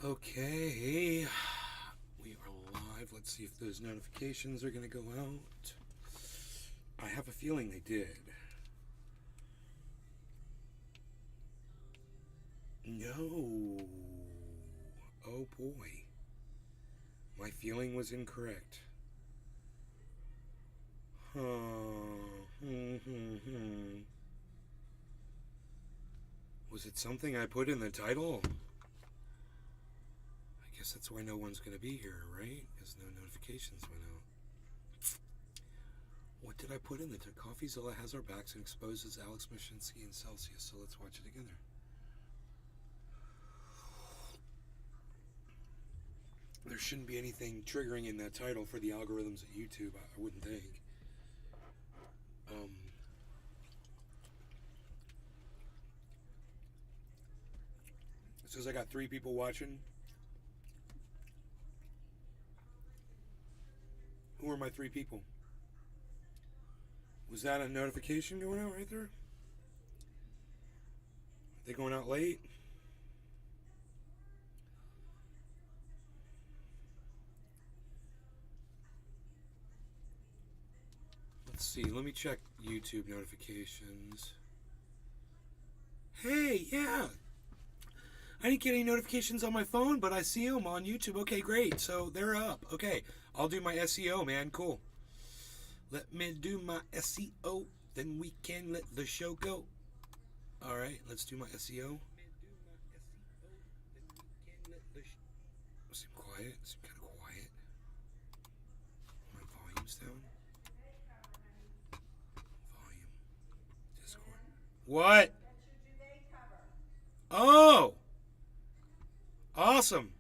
Okay, we are live. Let's see if those notifications are going to go out. I have a feeling they did. No. Oh boy. My feeling was incorrect. Was it something I put in the title? I guess that's why no one's going to be here, right? Because no notifications went out. What did I put in the title? Coffeezilla has our backs and exposes Alex Meshinsky and Celsius, so let's watch it together. There shouldn't be anything triggering in that title for the algorithms at YouTube, I wouldn't think. It says I got 3 people watching. Who are my 3 people? Was that a notification going out right there? Are they going out late? Let's see. Let me check YouTube notifications. Hey, yeah. I didn't get any notifications on my phone, but I see them on YouTube. Okay, great. So they're up. Okay, I'll do my SEO, man. Cool. Let me do my SEO, then we can let the show go. All right, let's do my SEO. Seem quiet. Seem kind of quiet. My volume's down. Volume. Discord. What? Oh! Awesome.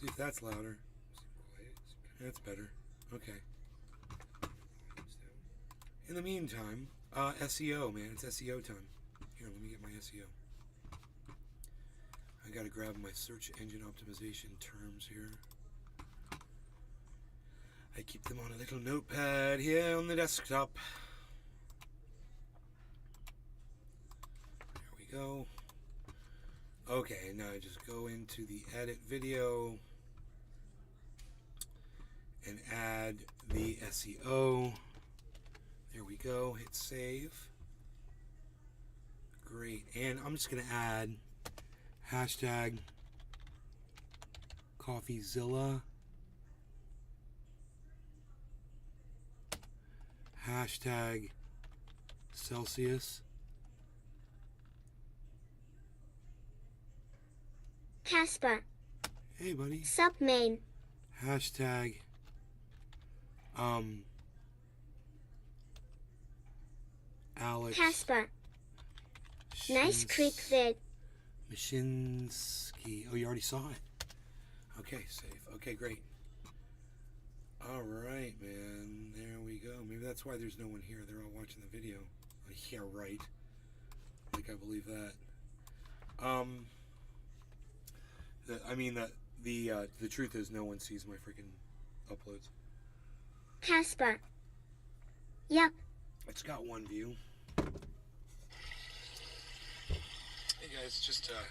See if that's louder. That's better. Okay. In the meantime, SEO, man. It's SEO time. Here, let me get my SEO. I gotta grab my search engine optimization terms here. I keep them on a little notepad here on the desktop. There we go. Okay, now I just go into the edit video and add the SEO. There we go. Hit save. Great. And I'm just going to add hashtag Coffeezilla, hashtag Celsius, Casper. Hey, buddy. Sup, main. Hashtag Alex Casper. Nice creek vid. Meshinsky. Oh, you already saw it. Okay, save. Okay, great. All right, man. There we go. Maybe that's why there's no one here. They're all watching the video. Yeah, right. I think I believe that. The truth is no one sees my freaking uploads. Casper. Yep. It's got 1 view. Hey guys, just a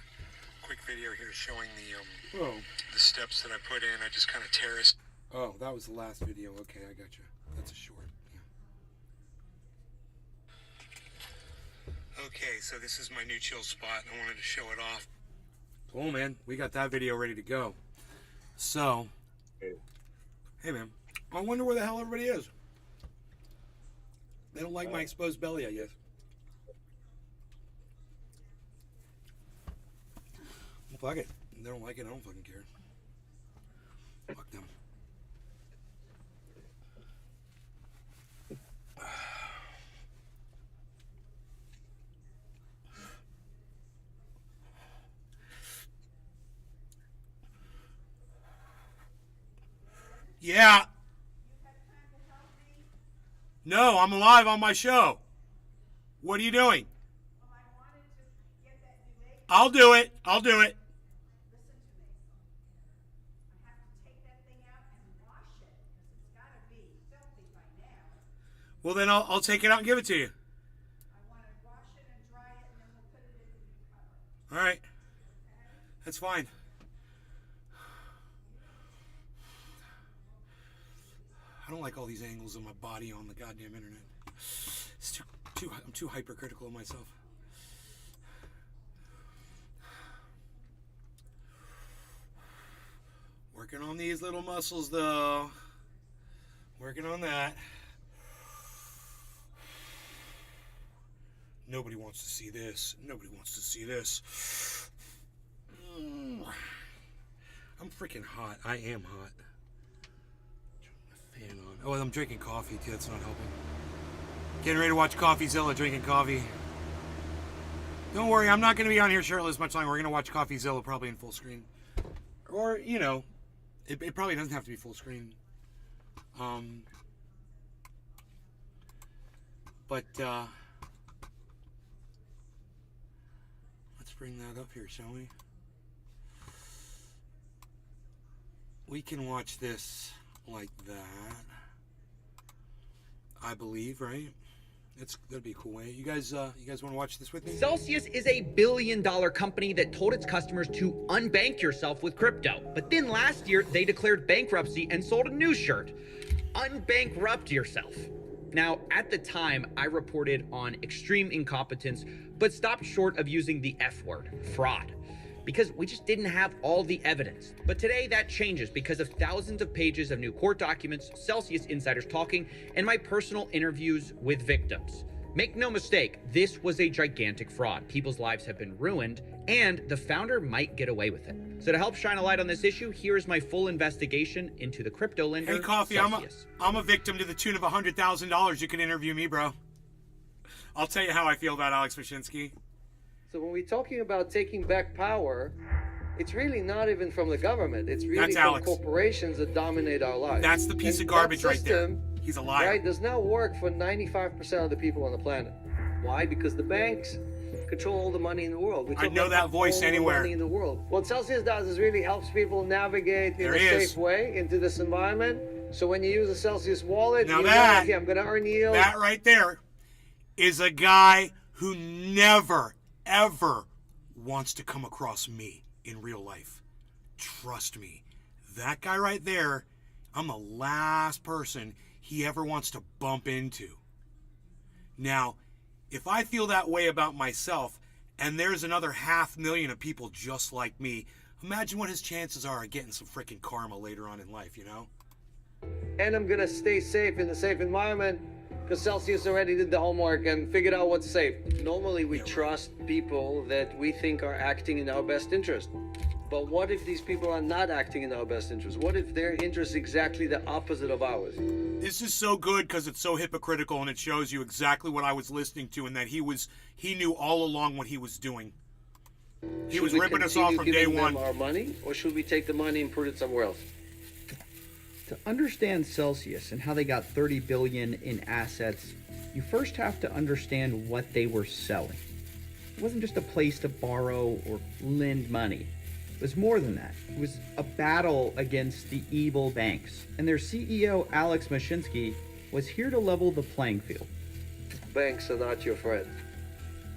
quick video here showing the steps that I put in. I just kind of terraced. Oh, that was the last video. Okay, I got you. That's a short. Yeah. Okay, so this is my new chill spot. I wanted to show it off. Cool, man. We got that video ready to go. So, hey, man. I wonder where the hell everybody is. They don't like my exposed belly, I guess. Well, fuck it. If they don't like it, I don't fucking care. Fuck them. Yeah. No, I'm live on my show. What are you doing? I'll do it. I'll do it. Well, then I'll take it out and give it to you. That's fine. I don't like all these angles of my body on the goddamn internet. It's I'm too hypercritical of myself. Working on these little muscles, though. Working on that. Nobody wants to see this. Nobody wants to see this. I'm freaking hot. I am hot. Turn my fan on. Oh, I'm drinking coffee, too. That's not helping. Getting ready to watch Coffeezilla, drinking coffee. Don't worry, I'm not going to be on here shirtless much longer. We're going to watch Coffeezilla probably in full screen. Or, you know, it probably doesn't have to be full screen. But, let's bring that up here, shall we? We can watch this like that. I believe, right? That'd be a cool way. You guys want to watch this with me? Celsius is a billion-dollar company that told its customers to unbank yourself with crypto. But then last year, they declared bankruptcy and sold a new shirt. Unbankrupt yourself. Now, at the time, I reported on extreme incompetence, but stopped short of using the F word, fraud, because we just didn't have all the evidence. But today that changes because of thousands of pages of new court documents, Celsius insiders talking, and my personal interviews with victims. Make no mistake, this was a gigantic fraud. People's lives have been ruined, and the founder might get away with it. So to help shine a light on this issue, here is my full investigation into the crypto lender, Hey, Coffee, Celsius. I'm a victim to the tune of $100,000. You can interview me, bro. I'll tell you how I feel about Alex Meshinsky. So when we're talking about taking back power, it's really not even from the government. It's really That's from Alex. corporations that dominate our lives. That's the piece And of garbage that right there. system, He's a liar. right, does not work for 95% of the people on the planet. Why? Because the banks control all the money in the world. We I talk know about that voice all the anywhere. money in the world. What Celsius does is really helps people navigate in There a he is. safe way into this environment. So when you use a Celsius wallet, Now you know, that- okay, I'm going to earn yield. That right there is a guy who never, ever wants to come across me in real life. Trust me. That guy right there, I'm the last person he ever wants to bump into. Now, if I feel that way about myself, and there's another 500,000 of people just like me, imagine what his chances are of getting some freaking karma later on in life, you know? And I'm gonna stay safe in a safe environment because Celsius already did the homework and figured out what's safe. Normally we trust people that we think are acting in our best interest. But what if these people are not acting in our best interest? What if their interest is exactly the opposite of ours? This is so good because it's so hypocritical and it shows you exactly what I was listening to and that he knew all along what he was doing. He was ripping us off from day one. Our money, or should we take the money and put it somewhere else? To understand Celsius and how they got 30 billion in assets, you first have to understand what they were selling. It wasn't just a place to borrow or lend money. It was more than that. It was a battle against the evil banks. And their CEO, Alex Meshinsky, was here to level the playing field. Banks are not your friend.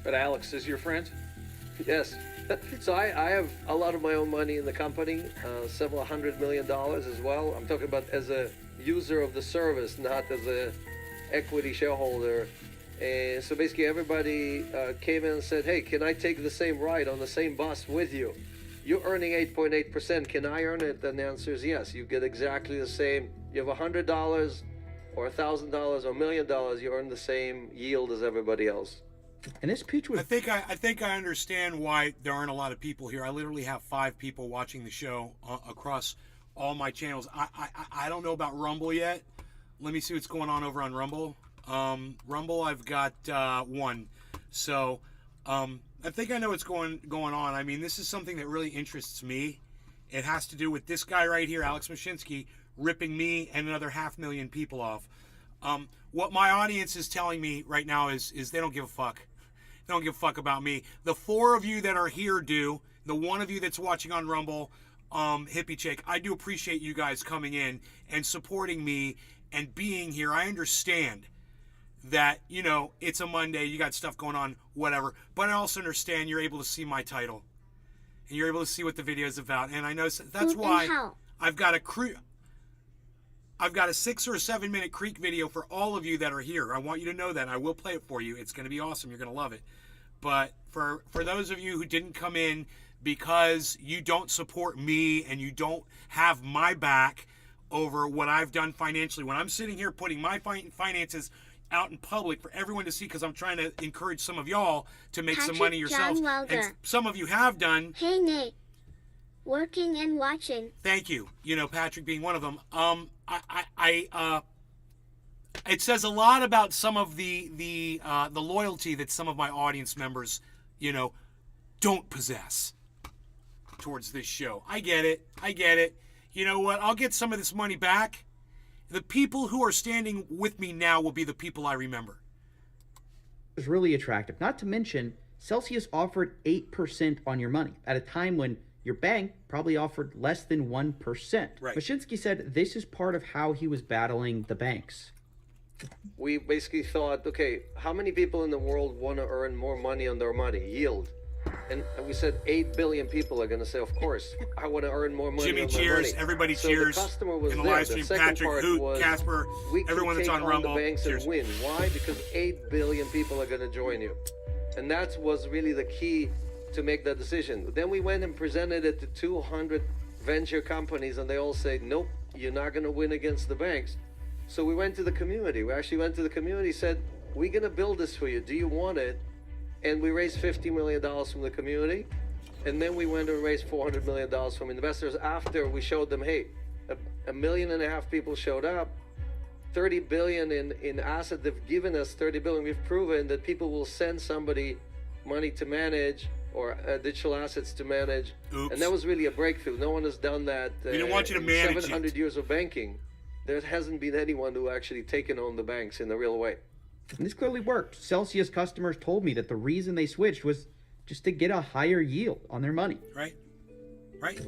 But Alex is your friend? Yes. So I have a lot of my own money in the company, several $100 million as well. I'm talking about as a user of the service, not as a equity shareholder. And so basically everybody came in and said, hey, can I take the same ride on the same bus with you? You're earning 8.8%. Can I earn it? And the answer is yes. You get exactly the same. You have $100 or $1,000 or $1 million, you earn the same yield as everybody else. And this pitch was... I think I understand why there aren't a lot of people here. I literally have 5 people watching the show across all my channels. I don't know about Rumble yet. Let me see what's going on over on Rumble. Rumble, I've got 1. So I think I know what's going on. I mean, this is something that really interests me. It has to do with this guy right here, Alex Meshinsky, ripping me and another 500,000 people off. What my audience is telling me right now is they don't give a fuck. They don't give a fuck about me. The 4 of you that are here do. The 1 of you that's watching on Rumble, Hippie Chick, I do appreciate you guys coming in and supporting me and being here. I understand that, you know, it's a Monday, you got stuff going on, whatever. But I also understand you're able to see my title. and you're able to see what the video is about. And I know that's Who and why how? I've got a 6 or 7 minute Creek video for all of you that are here. I want you to know that. I will play it for you. It's going to be awesome. You're going to love it. But for those of you who didn't come in because you don't support me and you don't have my back over what I've done financially, when I'm sitting here putting my finances out in public for everyone to see, because I'm trying to encourage some of y'all to make some Patrick money yourselves. John Welder. And some of you have done. Hey Nate. Working and watching. Thank you. You know, Patrick being one of them. It says a lot about some of the loyalty that some of my audience members, you know, don't possess towards this show. I get it. You know what? I'll get some of this money back. The people who are standing with me now will be the people I remember. It was really attractive. Not to mention, Celsius offered 8% on your money at a time when your bank probably offered less than 1%. Right. Meshinsky said this is part of how he was battling the banks. We basically thought, okay, how many people in the world want to earn more money on their money, yield? And we said 8 billion people are going to say, of course, I want to earn more money Jimmy on cheers, my money. everybody So cheers the customer was in the there. live The stream. second Patrick, part Hoot, was Casper, we could everyone that's take on Rumble. the banks Cheers. and win. Why? Because 8 billion people are going to join you. And that was really the key to make that decision. Then we went and presented it to 200 venture companies, and they all said, nope, you're not going to win against the banks. So we went to the community. We actually went to the community, said, we're going to build this for you. Do you want it? And we raised $50 million from the community. And then we went and raised $400 million from investors after we showed them, hey, 1.5 million people showed up, 30 billion in assets. They've given us 30 billion. We've proven that people will send somebody money to manage or digital assets to manage. Oops. And that was really a breakthrough. No one has done that. We didn't want you to in manage 700 it. years of banking. There hasn't been anyone who actually taken on the banks in a real way. And this clearly worked. Celsius customers told me that the reason they switched was just to get a higher yield on their money. Right.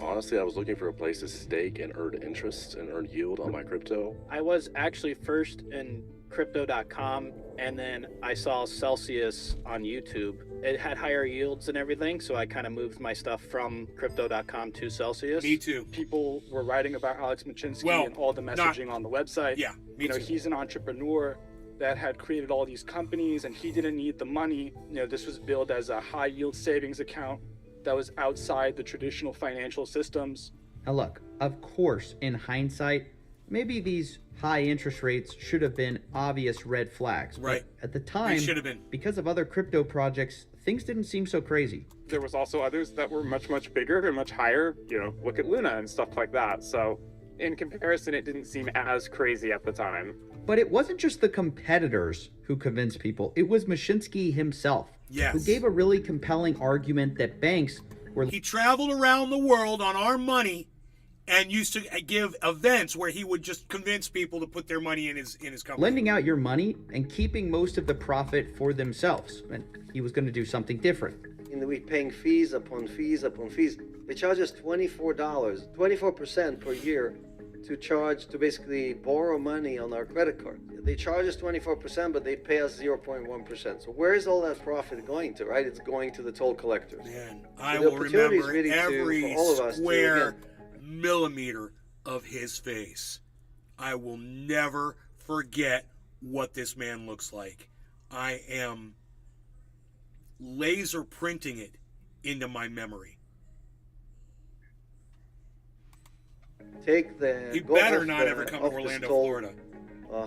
Honestly, I was looking for a place to stake and earn interest and earn yield on my crypto. I was actually first in crypto.com, and then I saw Celsius on YouTube. It had higher yields and everything, so I kind of moved my stuff from crypto.com to Celsius. Me too. People were writing about Alex Meshinsky Well, and all the messaging on the website. Yeah, me You know, too. he's an entrepreneur that had created all these companies, and he didn't need the money. You know, this was billed as a high yield savings account that was outside the traditional financial systems. Now look, of course, in hindsight, maybe these high interest rates should have been obvious red flags. Right. But at the time, should have been. because of other crypto projects, things didn't seem so crazy. There was also others that were much, much bigger and much higher. You know, look at Luna and stuff like that. So in comparison, it didn't seem as crazy at the time. But it wasn't just the competitors who convinced people. It was Meshinsky himself, Yes. who gave a really compelling argument that banks were He traveled around the world on our money and used to give events where he would just convince people to put their money in his company. lending out your money and keeping most of the profit for themselves. And he was going to do something different. And we're paying fees upon fees upon fees. They charge us $24, 24% per year to basically borrow money on our credit card. They charge us 24%, but they pay us 0.1%. So where is all that profit going to, right? It's going to the toll collectors. Man, So I the will opportunity is remember really every for all of us to, square again, millimeter of his face. I will never forget what this man looks like. I am laser printing it into my memory. take the He go better off not the- ever come to off the Orlando, toll, Florida.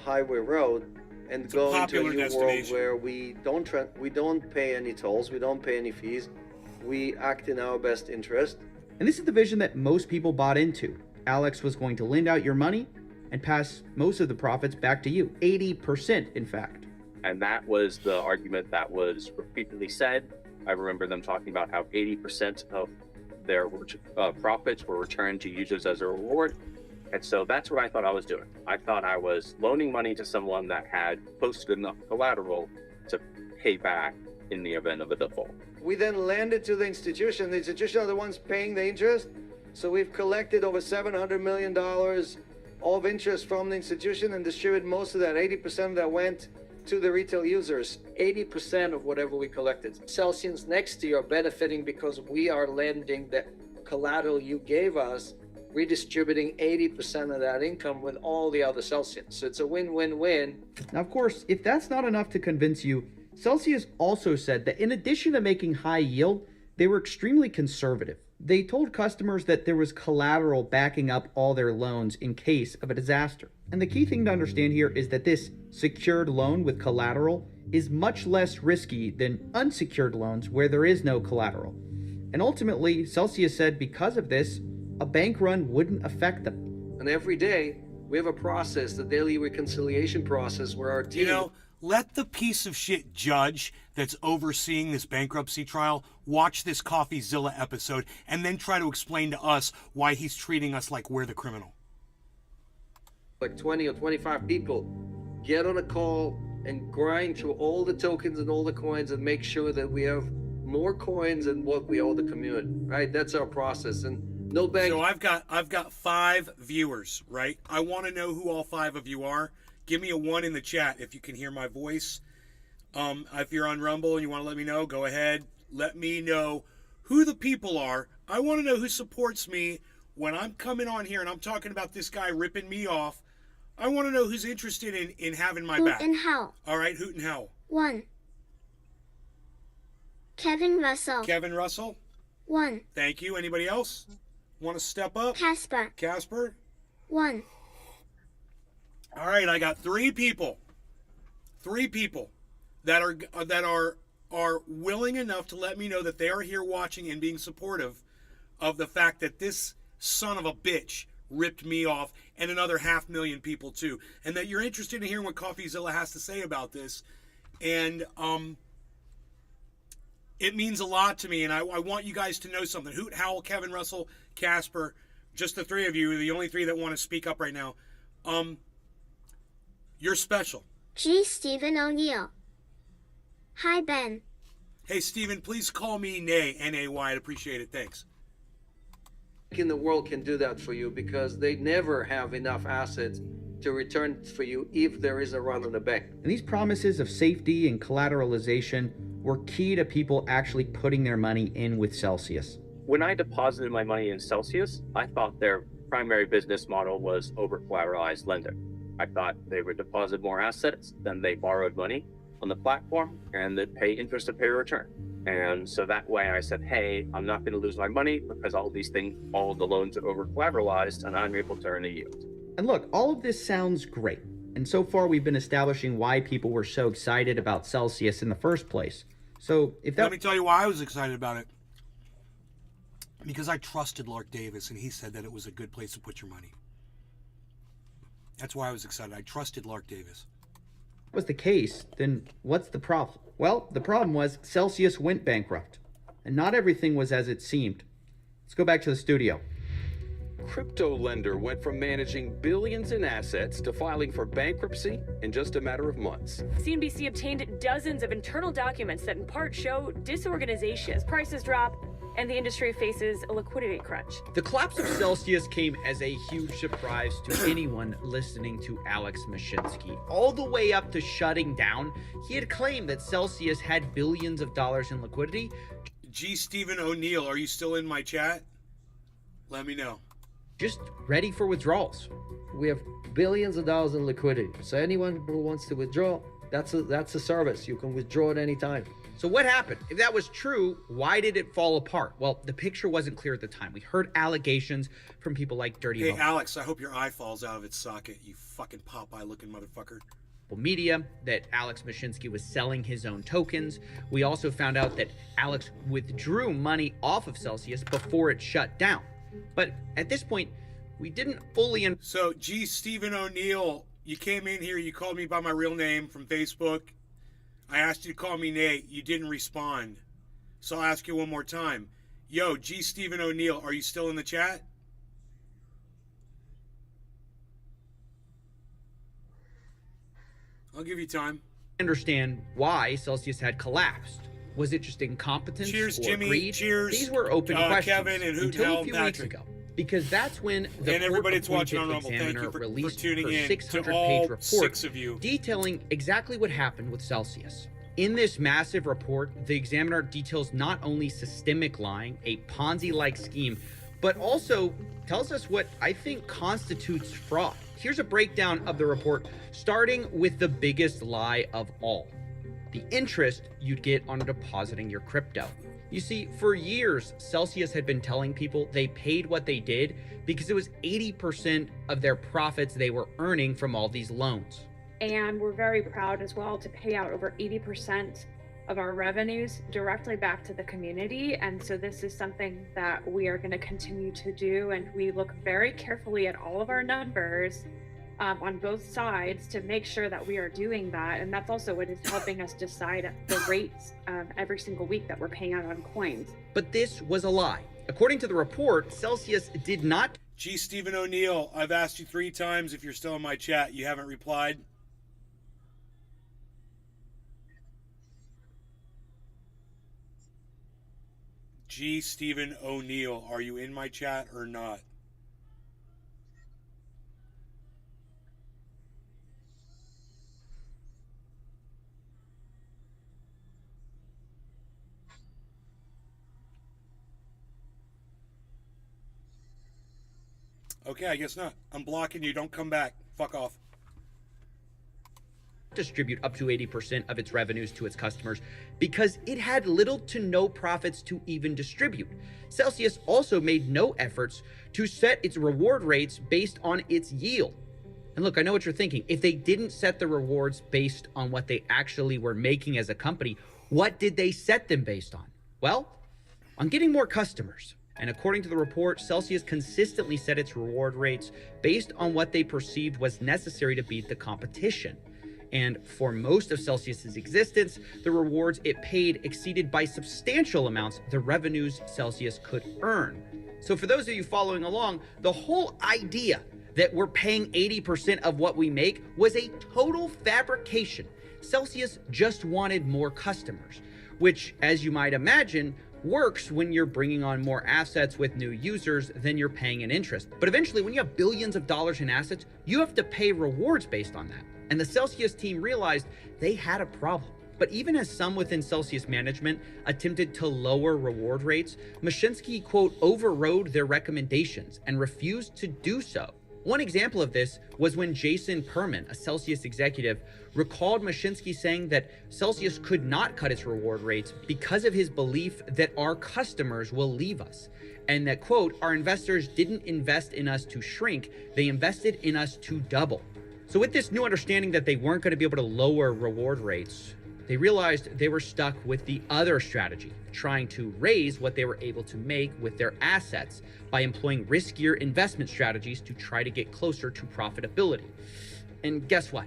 Highway road and a go into a popular new world destination. where we don't pay any tolls, we don't pay any fees, we act in our best interest. And this is the vision that most people bought into. Alex was going to lend out your money and pass most of the profits back to you. 80%, in fact. And that was the argument that was repeatedly said. I remember them talking about how 80% of their profits were returned to users as a reward. And so that's what I thought I was doing. I thought I was loaning money to someone that had posted enough collateral to pay back in the event of a default. We then lend it to the institution. The institution are the ones paying the interest. So we've collected over $700 million of interest from the institution and distributed most of that. 80% of that went to the retail users 80% of whatever we collected. Celsians next year are benefiting because we are lending the collateral you gave us, redistributing 80% of that income with all the other Celsians. So it's a win-win-win. Now, of course, if that's not enough to convince you, Celsius also said that in addition to making high yield, they were extremely conservative. They told customers that there was collateral backing up all their loans in case of a disaster. And the key thing to understand here is that this secured loan with collateral is much less risky than unsecured loans where there is no collateral. And ultimately, Celsius said because of this, a bank run wouldn't affect them. And every day, we have a process, the daily reconciliation process, where our team... You know, let the piece of shit judge that's overseeing this bankruptcy trial watch this Coffeezilla episode and then try to explain to us why he's treating us like we're the criminal. like 20 or 25 people get on a call and grind through all the tokens and all the coins and make sure that we have more coins than what we owe the community, right? That's our process. And no bank... So I've got 5 viewers, right? I want to know who all 5 of you are. Give me a 1 in the chat if you can hear my voice. If you're on Rumble and you want to let me know, go ahead. Let me know who the people are. I want to know who supports me when I'm coming on here and I'm talking about this guy ripping me off. I want to know who's interested in having my back. Hoot and Howl. All right, Hoot and Howl. 1. Kevin Russell. Kevin Russell. 1. Thank you. Anybody else want to step up? Casper. Casper. 1. All right, I got 3 people. 3 people that are willing enough to let me know that they are here watching and being supportive of the fact that this son of a bitch ripped me off and another 500,000 people too, and that you're interested in hearing what Coffeezilla has to say about this. And it means a lot to me, and I want you guys to know something. Hoot, Howl, Kevin Russell, Casper, just the 3 of you, the only 3 that want to speak up right now. You're special. G. Stephen O'Neill. Hi, Ben. Hey, Stephen, please call me Nay, N-A-Y. I'd appreciate it. Thanks. in the world can do that for you because they never have enough assets to return for you if there is a run on the bank. And these promises of safety and collateralization were key to people actually putting their money in with Celsius. When I deposited my money in Celsius, I thought their primary business model was over-collateralized lending. I thought they would deposit more assets than they borrowed money on the platform and they'd pay interest to pay a return. And so that way I said, hey, I'm not going to lose my money because all these things, all the loans are over-collateralized and I'm able to earn a yield. And look, all of this sounds great. And so far we've been establishing why people were so excited about Celsius in the first place. So if that... Let me tell you why I was excited about it. Because I trusted Lark Davis and he said that it was a good place to put your money. That's why I was excited. I trusted Lark Davis. If that was the case, then what's the problem? Well, the problem was Celsius went bankrupt. And not everything was as it seemed. Let's go back to the studio. Crypto lender went from managing billions in assets to filing for bankruptcy in just a matter of months. CNBC obtained dozens of internal documents that in part show disorganization as prices drop and the industry faces a liquidity crunch. The collapse of Celsius came as a huge surprise to anyone listening to Alex Meshinsky. All the way up to shutting down, he had claimed that Celsius had billions of dollars in liquidity. G. Stephen O'Neill, are you still in my chat? Let me know. Just ready for withdrawals. We have billions of dollars in liquidity. So anyone who wants to withdraw, that's a service. You can withdraw at any time. So what happened? If that was true, why did it fall apart? Well, the picture wasn't clear at the time. We heard allegations from people like Dirty Hey, Mo. Alex, I hope your eye falls out of its socket, you fucking Popeye-looking motherfucker. Media that Alex Meshinsky was selling his own tokens. We also found out that Alex withdrew money off of Celsius before it shut down. But at this point, we didn't fully... So, G. Stephen O'Neill, you came in here, you called me by my real name from Facebook. I asked you to call me Nate. You didn't respond. So I'll ask you one more time. Yo, G. Stephen O'Neill, are you still in the chat? I'll give you time. Understand why Celsius had collapsed. Was it just incompetence Cheers, or Jimmy. greed? Cheers. These were open questions Kevin and Hoot until Hell a few and weeks Patrick. ago. because that's when the And everybody that's watching on court-appointed Rumble, thank examiner you for released tuning her in 600-page to all report 6 of you. detailing exactly what happened with Celsius. In this massive report, the examiner details not only systemic lying, a Ponzi-like scheme, but also tells us what I think constitutes fraud. Here's a breakdown of the report, starting with the biggest lie of all: the interest you'd get on depositing your crypto. You see, for years, Celsius had been telling people they paid what they did because it was 80% of their profits they were earning from all these loans. And we're very proud as well to pay out over 80% of our revenues directly back to the community. And so this is something that we are going to continue to do. And we look very carefully at all of our numbers on both sides to make sure that we are doing that. And that's also what is helping us decide the rates every single week that we're paying out on coins. But this was a lie. According to the report, Celsius did not. G. Stephen O'Neill, I've asked you 3 times if you're still in my chat. You haven't replied. G. Stephen O'Neill, are you in my chat or not? Okay, I guess not. I'm blocking you. Don't come back. Fuck off. Distribute up to 80% of its revenues to its customers because it had little to no profits to even distribute. Celsius also made no efforts to set its reward rates based on its yield. And look, I know what you're thinking. If they didn't set the rewards based on what they actually were making as a company, what did they set them based on? Well, on getting more customers. And according to the report, Celsius consistently set its reward rates based on what they perceived was necessary to beat the competition. And for most of Celsius's existence, the rewards it paid exceeded by substantial amounts the revenues Celsius could earn. So for those of you following along, the whole idea that we're paying 80% of what we make was a total fabrication. Celsius just wanted more customers, which, as you might imagine, works when you're bringing on more assets with new users than you're paying in interest. But eventually, when you have billions of dollars in assets, you have to pay rewards based on that. And the Celsius team realized they had a problem. But even as some within Celsius management attempted to lower reward rates, Meshinsky, quote, overrode their recommendations and refused to do so. One example of this was when Jason Perman, a Celsius executive, recalled Meshinsky saying that Celsius could not cut its reward rates because of his belief that our customers will leave us. And that, quote, our investors didn't invest in us to shrink, they invested in us to double. So with this new understanding that they weren't going to be able to lower reward rates, they realized they were stuck with the other strategy, trying to raise what they were able to make with their assets by employing riskier investment strategies to try to get closer to profitability. And guess what?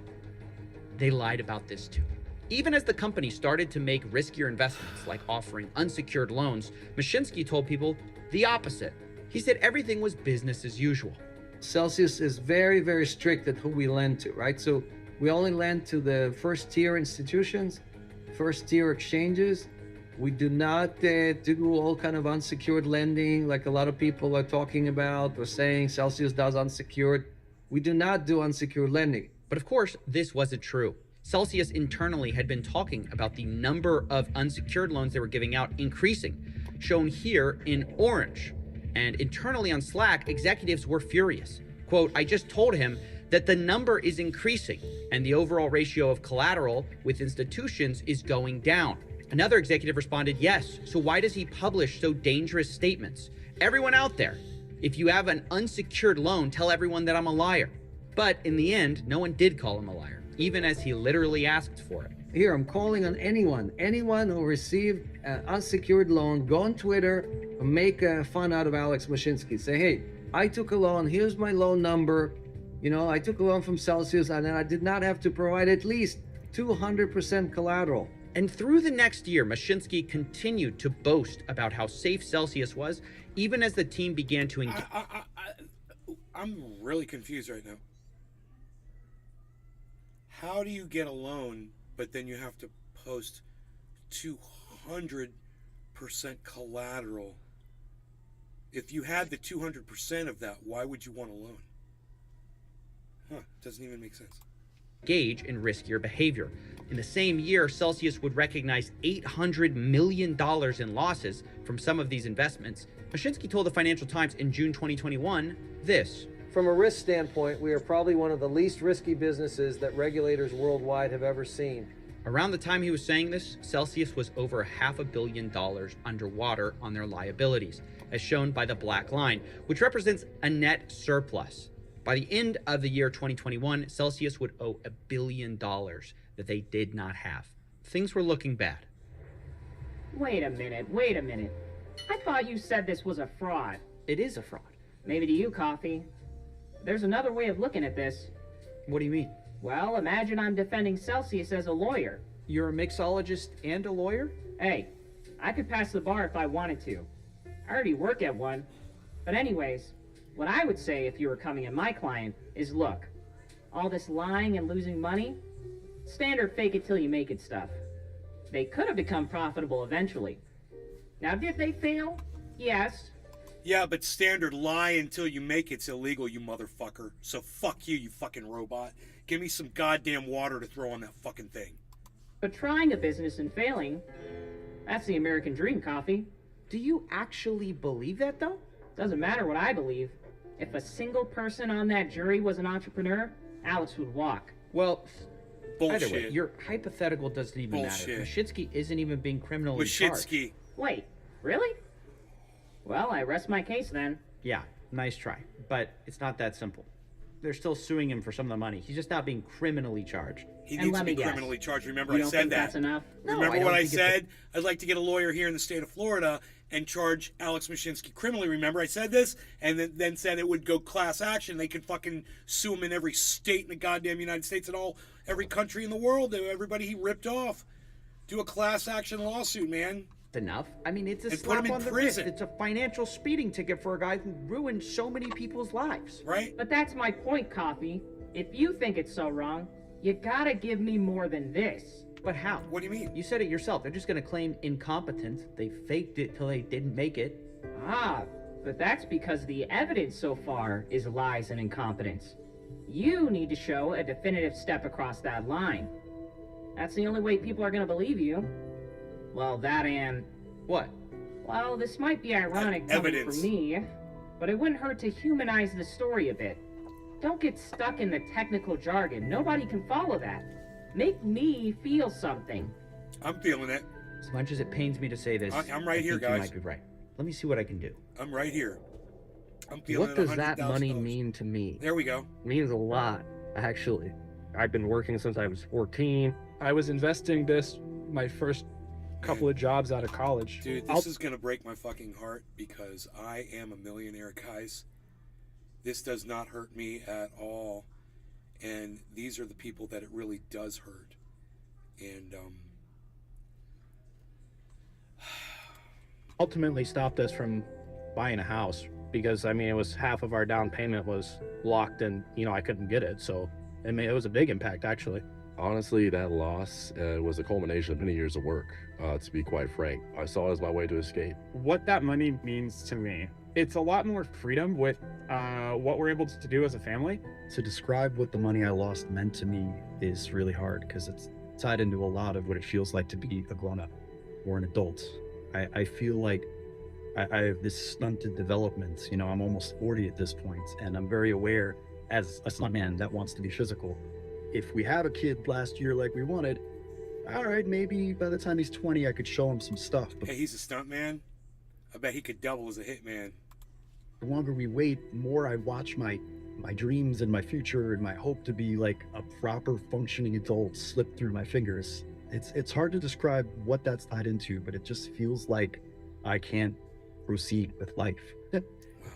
They lied about this too. Even as the company started to make riskier investments, like offering unsecured loans, Meshinsky told people the opposite. He said everything was business as usual. Celsius is very, very strict at who we lend to, right? So we only lend to the first tier institutions, first tier exchanges. We do not do all kind of unsecured lending like a lot of people are talking about or saying Celsius does unsecured. We do not do unsecured lending. But of course, this wasn't true. Celsius internally had been talking about the number of unsecured loans they were giving out increasing, shown here in orange. And internally on Slack, executives were furious. Quote, I just told him that the number is increasing and the overall ratio of collateral with institutions is going down. Another executive responded, yes, so why does he publish so dangerous statements? Everyone out there, if you have an unsecured loan, tell everyone that I'm a liar. But in the end, no one did call him a liar, even as he literally asked for it. Here, I'm calling on anyone who received an unsecured loan, go on Twitter, make fun out of Alex Meshinsky. Say, hey, I took a loan, here's my loan number. You know, I took a loan from Celsius and then I did not have to provide at least 200% collateral. And through the next year, Meshinsky continued to boast about how safe Celsius was, even as the team began to engage. I'm really confused right now. How do you get a loan, but then you have to post 200% collateral? If you had the 200% of that, why would you want a loan? Huh, doesn't even make sense. Engage in riskier behavior. In the same year, Celsius would recognize $800 million in losses from some of these investments. Meshinsky told the Financial Times in June 2021 this. From a risk standpoint, we are probably one of the least risky businesses that regulators worldwide have ever seen. Around the time he was saying this, Celsius was over $500 million underwater on their liabilities, as shown by the black line, which represents a net surplus. By the end of the year 2021, Celsius would owe $1 billion that they did not have. Things were looking bad. Wait a minute. I thought you said this was a fraud. It is a fraud. Maybe to you, Coffee. There's another way of looking at this. What do you mean? Well, imagine I'm defending Celsius as a lawyer. You're a mixologist and a lawyer? Hey, I could pass the bar if I wanted to. I already work at one. But anyways, what I would say if you were coming at my client is, look, all this lying and losing money, standard fake it till you make it stuff. They could have become profitable eventually. Now, did they fail? Yes. Yeah, but standard lie until you make it's illegal, you motherfucker. So fuck you, you fucking robot. Give me some goddamn water to throw on that fucking thing. But trying a business and failing, that's the American dream, Coffee. Do you actually believe that, though? Doesn't matter what I believe. If a single person on that jury was an entrepreneur, Alex would walk. Well, bullshit. Either way, your hypothetical doesn't even matter. Meshinsky isn't even being criminally charged. Wait, really? Well, I rest my case then. Yeah, nice try. But it's not that simple. They're still suing him for some of the money. He's just not being criminally charged. He needs to be criminally charged. Remember, you I don't said think that. That's enough? Remember what I said? I'd like to get a lawyer here in the state of Florida and charge Alex Meshinsky criminally. Remember, I said this, and then said it would go class action. They could fucking sue him in every state in the goddamn United States and every country in the world. Everybody he ripped off. Do a class action lawsuit, man. Enough. I mean, it's a and slap put him on in the prison. wrist. It's a financial speeding ticket for a guy who ruined so many people's lives. Right? But that's my point, Coffee. If you think it's so wrong, you gotta give me more than this. But how? What do you mean? You said it yourself. They're just going to claim incompetence. They faked it till they didn't make it. Ah, but that's because the evidence so far is lies and incompetence. You need to show a definitive step across that line. That's the only way people are gonna believe you. Well, that and... What? Well, this might be ironic coming from me, but it wouldn't hurt to humanize the story a bit. Don't get stuck in the technical jargon. Nobody can follow that. Make me feel something. I'm feeling it. As much as it pains me to say this, I'm right here, think guys. You might be right. Let me see what I can do. I'm right here. I'm feeling What does that money mean to me? There we go. It means a lot, actually. I've been working since I was 14. I was investing my first couple of jobs out of college. Dude, this is gonna break my fucking heart because I am a millionaire, guys. This does not hurt me at all. And these are the people that it really does hurt. And ultimately stopped us from buying a house because, I mean, it was half of our down payment was locked and, I couldn't get it. So, I mean, it was a big impact, actually. Honestly, that loss was a culmination of many years of work, to be quite frank. I saw it as my way to escape. What that money means to me, it's a lot more freedom with what we're able to do as a family. To describe what the money I lost meant to me is really hard because it's tied into a lot of what it feels like to be a grown-up or an adult. I feel like I have this stunted development. I'm almost 40 at this point, and I'm very aware as a stuntman that wants to be physical. If we had a kid last year like we wanted, all right, maybe by the time he's 20, I could show him some stuff. But hey, he's a stuntman. I bet he could double as a hitman. The longer we wait, the more I watch my dreams and my future and my hope to be like a proper functioning adult slip through my fingers. It's hard to describe what that's tied into, but it just feels like I can't proceed with life. If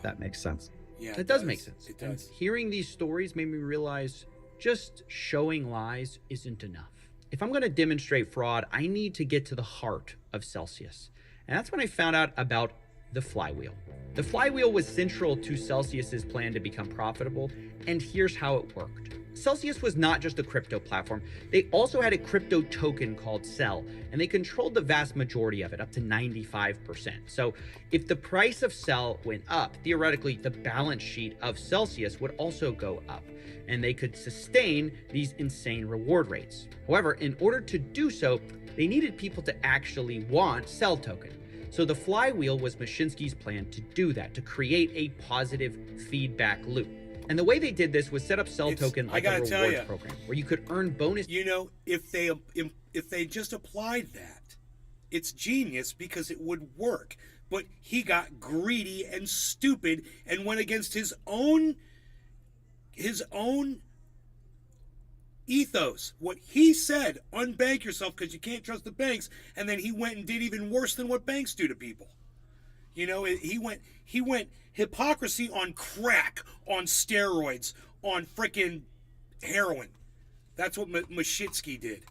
that makes sense. Yeah, it does make sense. It does. And hearing these stories made me realize just showing lies isn't enough. If I'm going to demonstrate fraud, I need to get to the heart of Celsius. And that's when I found out about the flywheel. The flywheel was central to Celsius's plan to become profitable, and here's how it worked. Celsius was not just a crypto platform. They also had a crypto token called Cell, and they controlled the vast majority of it, up to 95%. So if the price of Cell went up, theoretically, the balance sheet of Celsius would also go up, and they could sustain these insane reward rates. However, in order to do so, they needed people to actually want Cell token. So the flywheel was Meshinsky's plan to do that, to create a positive feedback loop. And the way they did this was set up Cell token like a rewards program where you could earn bonus. You know, if they just applied that, it's genius because it would work. But he got greedy and stupid and went against his own ethos. What he said, unbank yourself because you can't trust the banks, and then he went and did even worse than what banks do to people. You know, he went hypocrisy on crack, on steroids, on frickin' heroin. That's what Meshinsky did.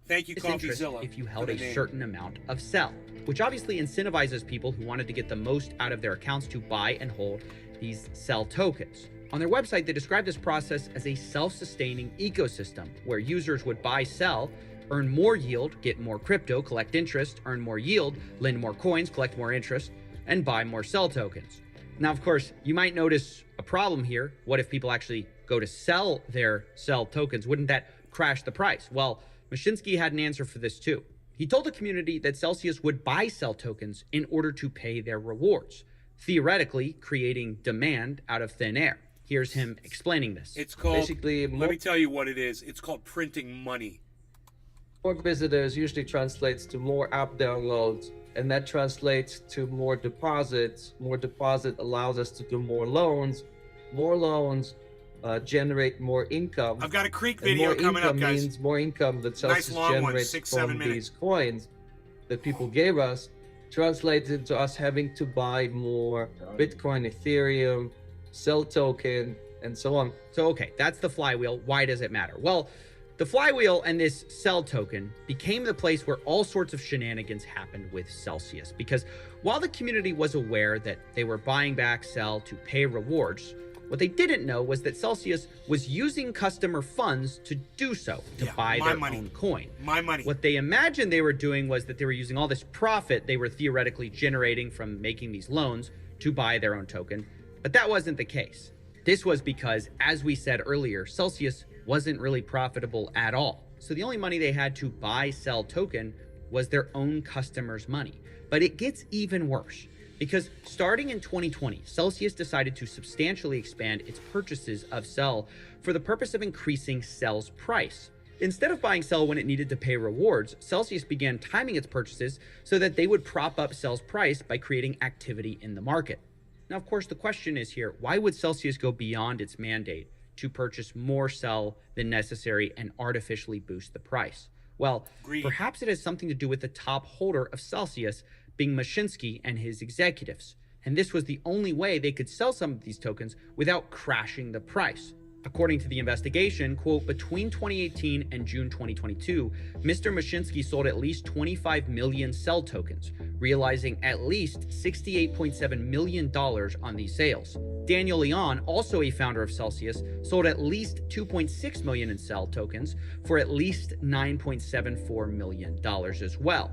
Thank you, Coffeezilla. If you held a certain amount of Cell, which obviously incentivizes people who wanted to get the most out of their accounts to buy and hold these Cell tokens. On their website, they describe this process as a self-sustaining ecosystem where users would buy Cell, earn more yield, get more crypto, collect interest, earn more yield, lend more coins, collect more interest, and buy more Cell tokens. Now, of course, you might notice a problem here. What if people actually go to sell their Cell tokens? Wouldn't that crash the price? Well, Meshinsky had an answer for this too. He told the community that Celsius would buy Cell tokens in order to pay their rewards, theoretically creating demand out of thin air. Here's him explaining this. It's called, basically, let me tell you what it is. It's called printing money. More visitors usually translates to more app downloads, and that translates to more deposits. More deposit allows us to do more loans. More loans generate more income. I've got a Creek video coming up, guys. Means more income that Celsius generates from these coins that people gave us, translates into us having to buy more Bitcoin, Ethereum, Cell token, and so on. So, okay, that's the flywheel. Why does it matter? Well, the flywheel and this Cell token became the place where all sorts of shenanigans happened with Celsius. Because while the community was aware that they were buying back Cell to pay rewards, what they didn't know was that Celsius was using customer funds to do so, to buy their own coin. My money. What they imagined they were doing was that they were using all this profit they were theoretically generating from making these loans to buy their own token. But that wasn't the case. This was because, as we said earlier, Celsius wasn't really profitable at all. So the only money they had to buy Cell token was their own customers' money. But it gets even worse, because starting in 2020, Celsius decided to substantially expand its purchases of Cell for the purpose of increasing Cell's price. Instead of buying Cell when it needed to pay rewards, Celsius began timing its purchases so that they would prop up Cell's price by creating activity in the market. Now, of course, the question is here, why would Celsius go beyond its mandate to purchase more Cell than necessary and artificially boost the price? Well, perhaps it has something to do with the top holder of Celsius being Meshinsky and his executives. And this was the only way they could sell some of these tokens without crashing the price. According to the investigation, quote, between 2018 and June 2022, Mr. Meshinsky sold at least 25 million Cell tokens, realizing at least $68.7 million on these sales. Daniel Leon, also a founder of Celsius, sold at least 2.6 million in Cell tokens for at least $9.74 million as well.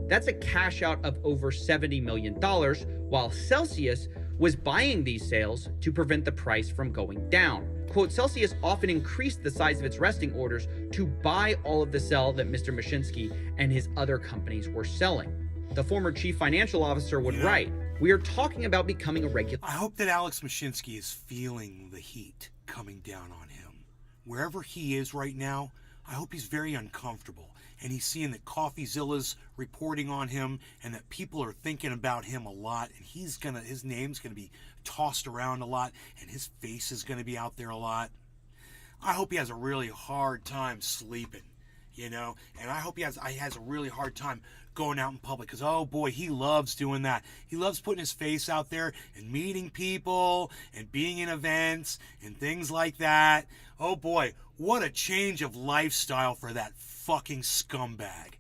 That's a cash out of over $70 million, while Celsius was buying these sales to prevent the price from going down. Quote, Celsius often increased the size of its resting orders to buy all of the Cell that Mr. Meshinsky and his other companies were selling. The former chief financial officer would write, we are talking about becoming a regular... I hope that Alex Meshinsky is feeling the heat coming down on him. Wherever he is right now, I hope he's very uncomfortable. And he's seeing that Coffeezilla's reporting on him and that people are thinking about him a lot. And his name's going to be tossed around a lot. And his face is going to be out there a lot. I hope he has a really hard time sleeping, you know. And I hope he has a really hard time going out in public. Because, oh boy, he loves doing that. He loves putting his face out there and meeting people and being in events and things like that. Oh boy, what a change of lifestyle for that fucking scumbag.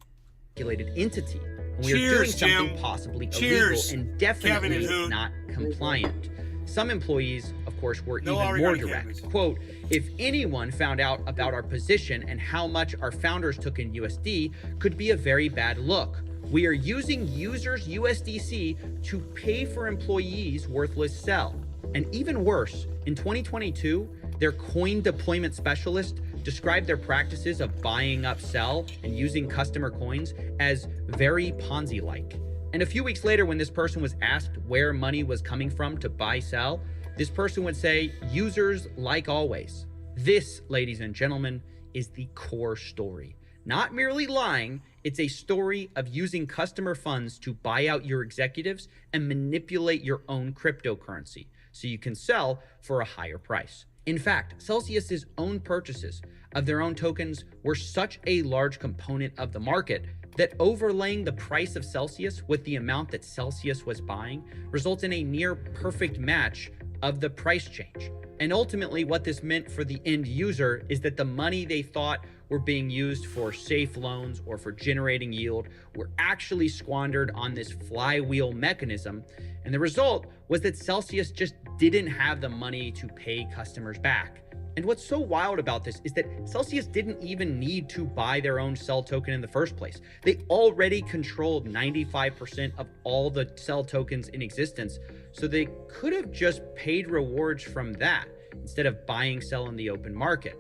regulated entity, and we are Cheers, doing something Jim. possibly Cheers, illegal and Kevin and definitely Hoot. not compliant. Some employees, of course, were No even more oregano direct. cannabis. Quote, if anyone found out about our position and how much our founders took in USD, could be a very bad look. We are using users' USDC to pay for employees' worthless sell. And even worse, in 2022, their coin deployment specialist described their practices of buying up sell and using customer coins as very Ponzi-like. And a few weeks later, when this person was asked where money was coming from to buy sell, this person would say, users like always. This, ladies and gentlemen, is the core story. Not merely lying, it's a story of using customer funds to buy out your executives and manipulate your own cryptocurrency so you can sell for a higher price. In fact, Celsius's own purchases of their own tokens were such a large component of the market that overlaying the price of Celsius with the amount that Celsius was buying results in a near perfect match of the price change. And ultimately, what this meant for the end user is that the money they thought were being used for safe loans or for generating yield were actually squandered on this flywheel mechanism. And the result was that Celsius just didn't have the money to pay customers back. And what's so wild about this is that Celsius didn't even need to buy their own Cell token in the first place. They already controlled 95% of all the Cell tokens in existence, so they could have just paid rewards from that instead of buying Cell in the open market.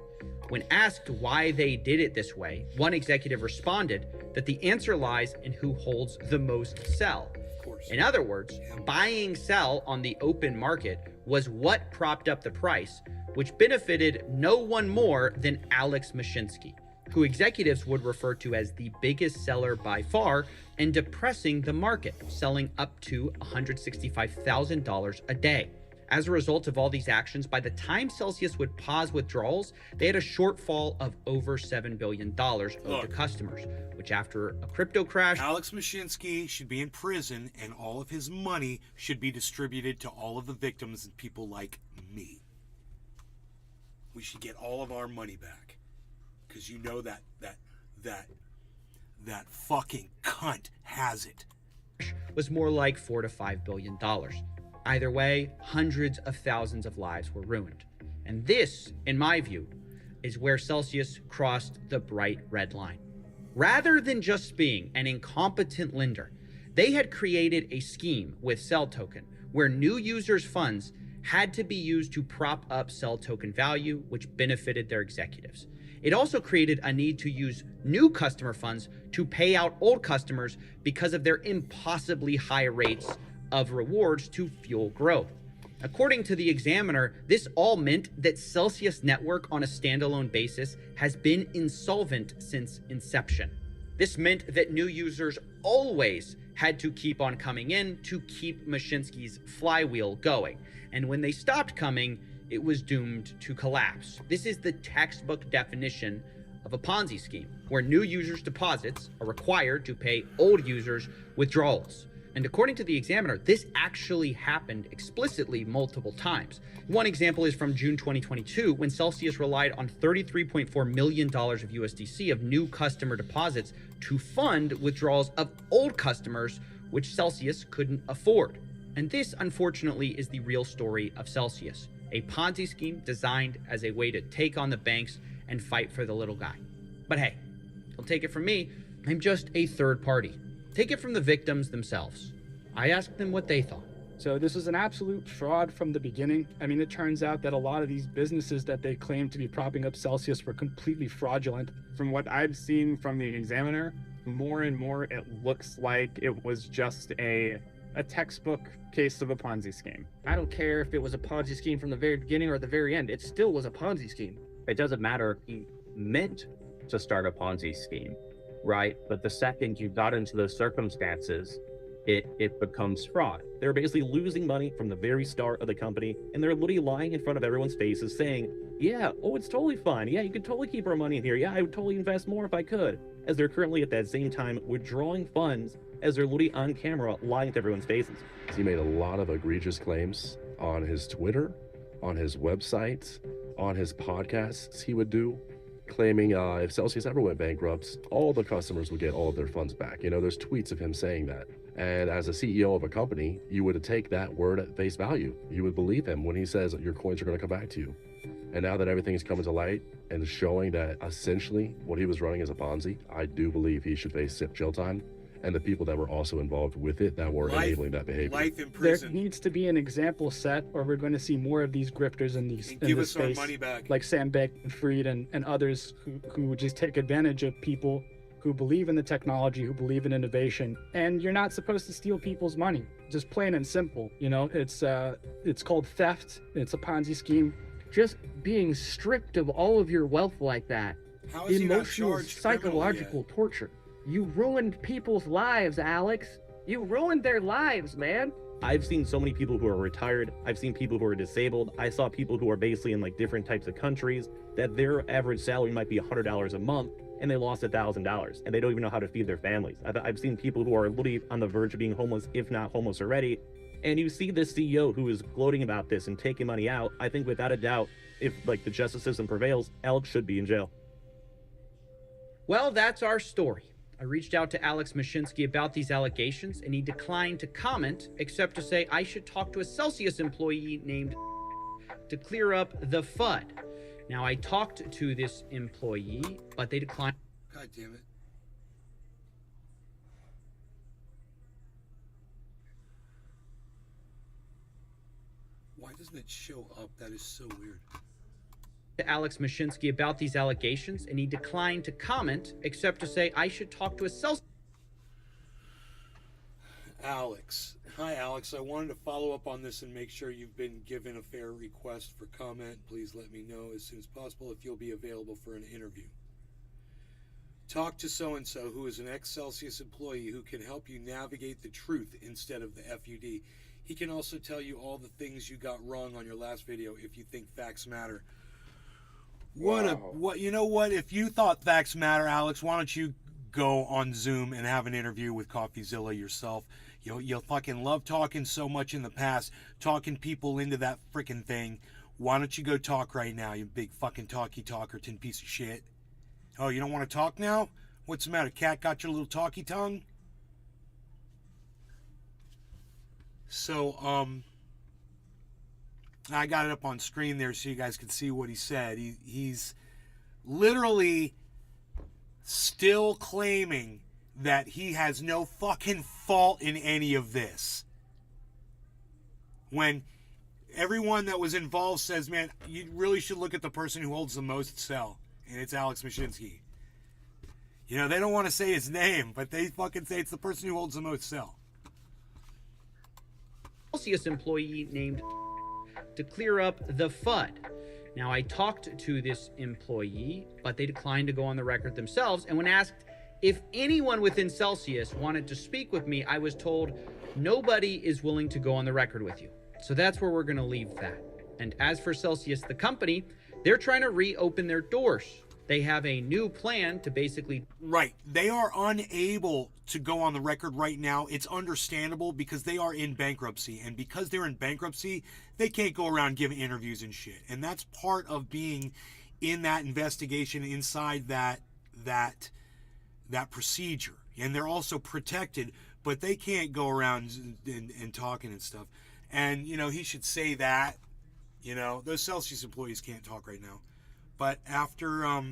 When asked why they did it this way, one executive responded that the answer lies in who holds the most Cell. In other words, buying Cell on the open market was what propped up the price, which benefited no one more than Alex Meshinsky, who executives would refer to as the biggest seller by far and depressing the market, selling up to $165,000 a day. As a result of all these actions, by the time Celsius would pause withdrawals, they had a shortfall of over $7 billion owed to customers, which after a crypto crash... Alex Meshinsky should be in prison, and all of his money should be distributed to all of the victims and people like me. We should get all of our money back. Because you know that fucking cunt has it. ...was more like $4 to $5 billion. Either way, hundreds of thousands of lives were ruined. And this, in my view, is where Celsius crossed the bright red line. Rather than just being an incompetent lender, they had created a scheme with Cell Token where new users' funds had to be used to prop up Cell Token value, which benefited their executives. It also created a need to use new customer funds to pay out old customers because of their impossibly high rates of rewards to fuel growth. According to the Examiner, this all meant that Celsius Network on a standalone basis has been insolvent since inception. This meant that new users always had to keep on coming in to keep Meshinsky's flywheel going. And when they stopped coming, it was doomed to collapse. This is the textbook definition of a Ponzi scheme, where new users' deposits are required to pay old users' withdrawals. And according to the Examiner, this actually happened explicitly multiple times. One example is from June 2022, when Celsius relied on $33.4 million of USDC of new customer deposits to fund withdrawals of old customers, which Celsius couldn't afford. And this, unfortunately, is the real story of Celsius, a Ponzi scheme designed as a way to take on the banks and fight for the little guy. But hey, don't take it from me, I'm just a third party. Take it from the victims themselves. I asked them what they thought. So this was an absolute fraud from the beginning. I mean, it turns out that a lot of these businesses that they claimed to be propping up Celsius were completely fraudulent. From what I've seen from the Examiner, more and more it looks like it was just a textbook case of a Ponzi scheme. I don't care if it was a Ponzi scheme from the very beginning or at the very end. It still was a Ponzi scheme. It doesn't matter if he meant to start a Ponzi scheme, right? But the second you got into those circumstances, it becomes fraud. They're basically losing money from the very start of the company, and they're literally lying in front of everyone's faces saying, yeah, oh, it's totally fine. Yeah, you could totally keep our money in here. Yeah, I would totally invest more if I could. As they're currently at that same time withdrawing funds as they're literally on camera lying to everyone's faces. He made a lot of egregious claims on his Twitter, on his website, on his podcasts he would do. claiming if Celsius ever went bankrupt, all the customers would get all of their funds back. You know, there's tweets of him saying that. And as a CEO of a company, you would take that word at face value. You would believe him when he says that your coins are going to come back to you. And now that everything's coming to light and showing that essentially what he was running is a Ponzi, I do believe he should face jail time. And the people that were also involved with it that were enabling that behavior. Life in There prison. needs to be an example set, or we're going to see more of these grifters in these And in give this us our space, money back. like Sam Bankman-Fried and others who would just take advantage of people who believe in the technology, who believe in innovation. And you're not supposed to steal people's money, just plain and simple. You know, it's called theft. It's a Ponzi scheme. Just being stripped of all of your wealth like that. How is he not Emotional, charged criminally psychological torture. You ruined people's lives, Alex. You ruined their lives, man. I've seen so many people who are retired. I've seen people who are disabled. I saw people who are basically in like different types of countries that their average salary might be $100 a month and they lost $1,000 and they don't even know how to feed their families. I've seen people who are literally on the verge of being homeless, if not homeless already. And you see this CEO who is gloating about this and taking money out. I think without a doubt, if like the justice system prevails, Alex should be in jail. Well, that's our story. I reached out to Alex Meshinsky about these allegations, and he declined to comment, except to say I should talk to a Celsius employee named to clear up the FUD. Now, I talked to this employee, but they declined. God damn it. Why doesn't it show up? That is so weird. To Alex Meshinsky about these allegations, and he declined to comment, except to say I should talk to a Celsius. Alex. Hi, Alex. I wanted to follow up on this and make sure you've been given a fair request for comment. Please let me know as soon as possible if you'll be available for an interview. Talk to so-and-so who is an ex-Celsius employee who can help you navigate the truth instead of the FUD. He can also tell you all the things you got wrong on your last video if you think facts matter. What you know what? If you thought facts matter, Alex, why don't you go on Zoom and have an interview with Coffeezilla yourself? You'll fucking love talking so much in the past, talking people into that freaking thing. Why don't you go talk right now, you big fucking talkerton piece of shit? Oh, you don't want to talk now? What's the matter? Cat got your little talky tongue? So, I got it up on screen there so you guys can see what he said. He's literally still claiming that he has no fucking fault in any of this. When everyone that was involved says, man, you really should look at the person who holds the most cell, and it's Alex Meshinsky. You know, they don't want to say his name, but they fucking say it's the person who holds the most cell. Celsius employee named to clear up the FUD. Now, I talked to this employee, but they declined to go on the record themselves. And when asked if anyone within Celsius wanted to speak with me, I was told nobody is willing to go on the record with you. So that's where we're going to leave that. And as for Celsius, the company, they're trying to reopen their doors. They have a new plan to basically... Right. They are unable to go on the record right now. It's understandable because they are in bankruptcy. And because they're in bankruptcy, they can't go around giving interviews and shit. And that's part of being in that investigation inside that procedure. And they're also protected, but they can't go around and talking and stuff. And, you know, he should say that. You know, those Celsius employees can't talk right now. But after, I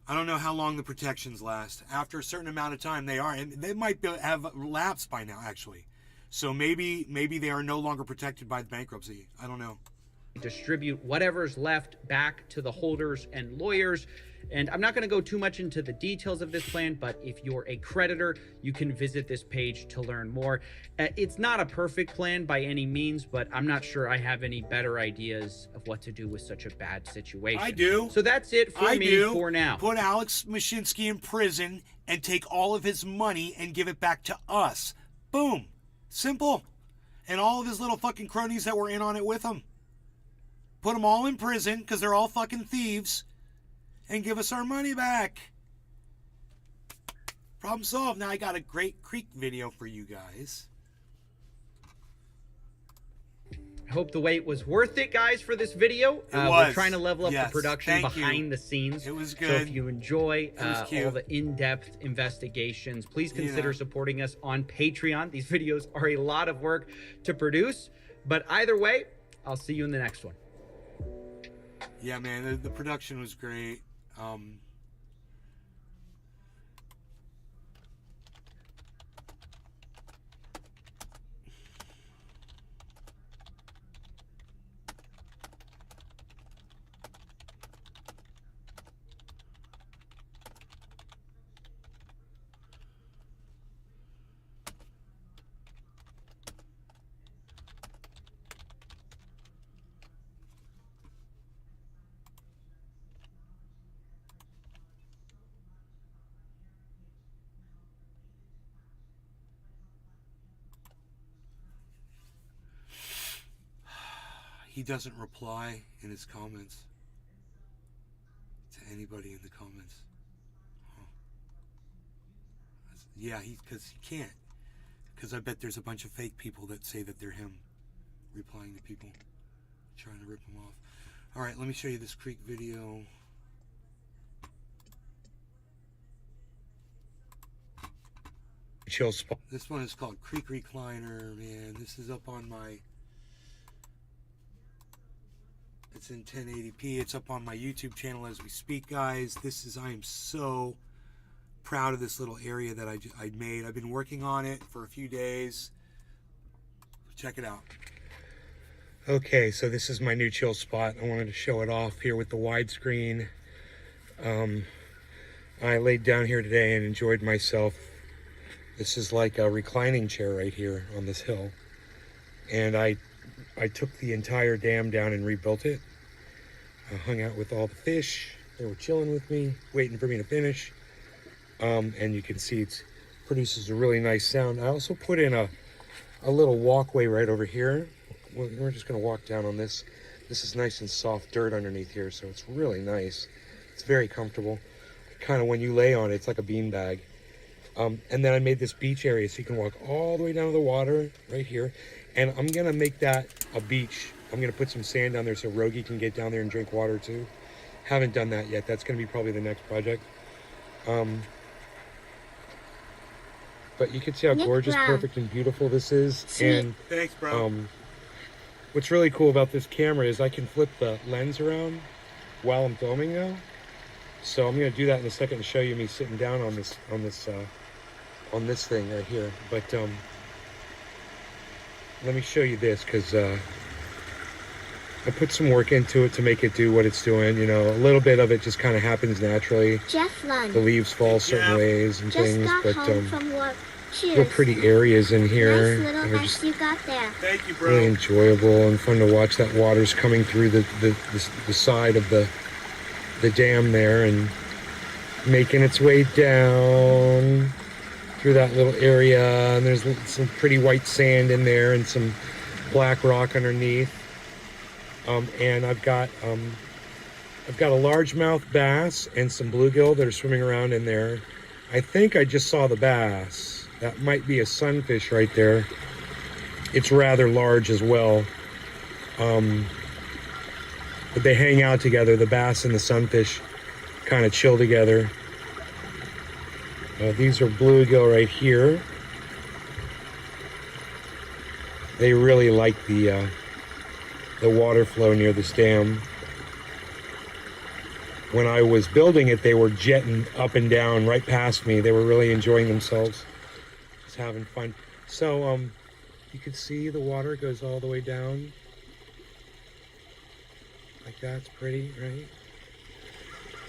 don't know how long the protections last. After a certain amount of time, they are, and they might have lapsed by now, actually. So maybe they are no longer protected by the bankruptcy. I don't know. Distribute whatever's left back to the holders and lawyers. And I'm not going to go too much into the details of this plan, but if you're a creditor, you can visit this page to learn more. It's not a perfect plan by any means, but I'm not sure I have any better ideas of what to do with such a bad situation. I do. So that's it for me for now. Put Alex Meshinsky in prison and take all of his money and give it back to us. Boom. Simple. And all of his little fucking cronies that were in on it with him. Put them all in prison because they're all fucking thieves. And give us our money back. Problem solved. Now I got a great Creek video for you guys. I hope the wait was worth it, guys, for this video. It We're was. trying to level up Yes. the production Thank you. behind the scenes. It was So good. if you enjoy was cute. all the in-depth investigations, please You consider know. supporting us on Patreon. These videos are a lot of work to produce. But either way, I'll see you in the next one. Yeah, man, the production was great. He doesn't reply in his comments to anybody in the comments. Huh. Yeah, because he can't. Because I bet there's a bunch of fake people that say that they're him, replying to people, trying to rip him off. All right, let me show you this creek video. Chill spot. This one is called Creek Recliner, man. This is up on my... It's in 1080p. It's up on my YouTube channel as we speak, guys. I am so proud of this little area that I made. I've been working on it for a few days. Check it out. Okay, so this is my new chill spot. I wanted to show it off here with the widescreen. I laid down here today and enjoyed myself. This is like a reclining chair right here on this hill. And I took the entire dam down and rebuilt it. I hung out with all the fish. They were chilling with me, waiting for me to finish. And you can see it produces a really nice sound. I also put in a little walkway right over here. We're just gonna walk down on this. This is nice and soft dirt underneath here, so it's really nice. It's very comfortable. Kind of when you lay on it, it's like a beanbag. And then I made this beach area so you can walk all the way down to the water right here. And I'm gonna make that a beach. I'm gonna put some sand down there so Rogi can get down there and drink water too. Haven't done that yet. That's gonna be probably the next project. But you can see how gorgeous, perfect, and beautiful this is. And thanks, bro. What's really cool about this camera is I can flip the lens around while I'm filming now. So I'm gonna do that in a second to show you me sitting down on this thing right here. But let me show you this, because I put some work into it to make it do what it's doing. You know, a little bit of it just kind of happens naturally. Jeff Lund. The leaves fall certain ways and Just things, got but home from work. Cheers. real pretty areas in here. Nice little They're mess just you got there. Thank you, bro. Really enjoyable and fun to watch. That water's coming through the side of the dam there and making its way down through that little area. And there's some pretty white sand in there and some black rock underneath. And I've got a largemouth bass and some bluegill that are swimming around in there. I think I just saw the bass. That might be a sunfish right there. It's rather large as well. But they hang out together. The bass and the sunfish kind of chill together. These are bluegill right here. They really like the water flow near this dam. When I was building it, they were jetting up and down right past me. They were really enjoying themselves, just having fun. So you can see the water goes all the way down. Like that. It's pretty, right?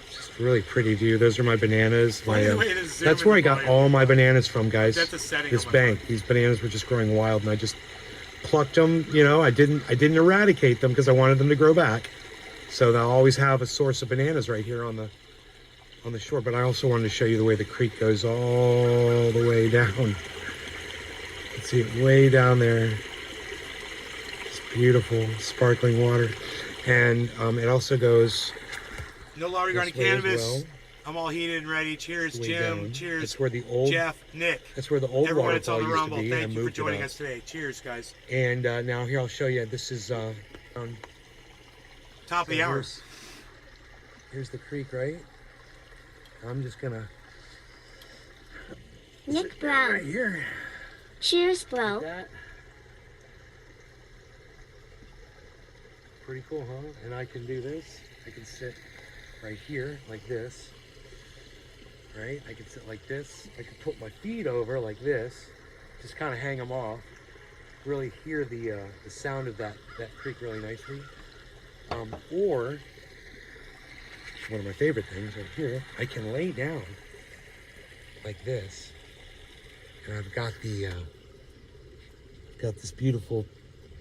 It's just really pretty view. Those are my bananas. That's where I got all my bananas from, guys. This bank. These bananas were just growing wild, and I just plucked them. You know, I didn't eradicate them because I wanted them to grow back. So they'll always have a source of bananas right here on the shore. But I also wanted to show you the way the creek goes all the way down. You can see it way down there. It's beautiful, sparkling water. And it also goes... No law regarding cannabis. I'm all heated and ready. Cheers, Way Jim. down. Cheers, That's where the old Jeff, Nick. That's where the old Everyone that's waterfall on the used Rumble, to be. and I thank you for moved it joining up. us today. Cheers, guys. And now here I'll show you. This is Top of the hour. Here's the creek, right? I'm just gonna. Nick Brown. Right here. Cheers, bro. Like that. Pretty cool, huh? And I can do this. I can sit right here like this. Right? I can sit like this. I can put my feet over like this. Just kind of hang them off. Really hear the sound of that creek really nicely. Or one of my favorite things right here, I can lay down like this, and I've got got this beautiful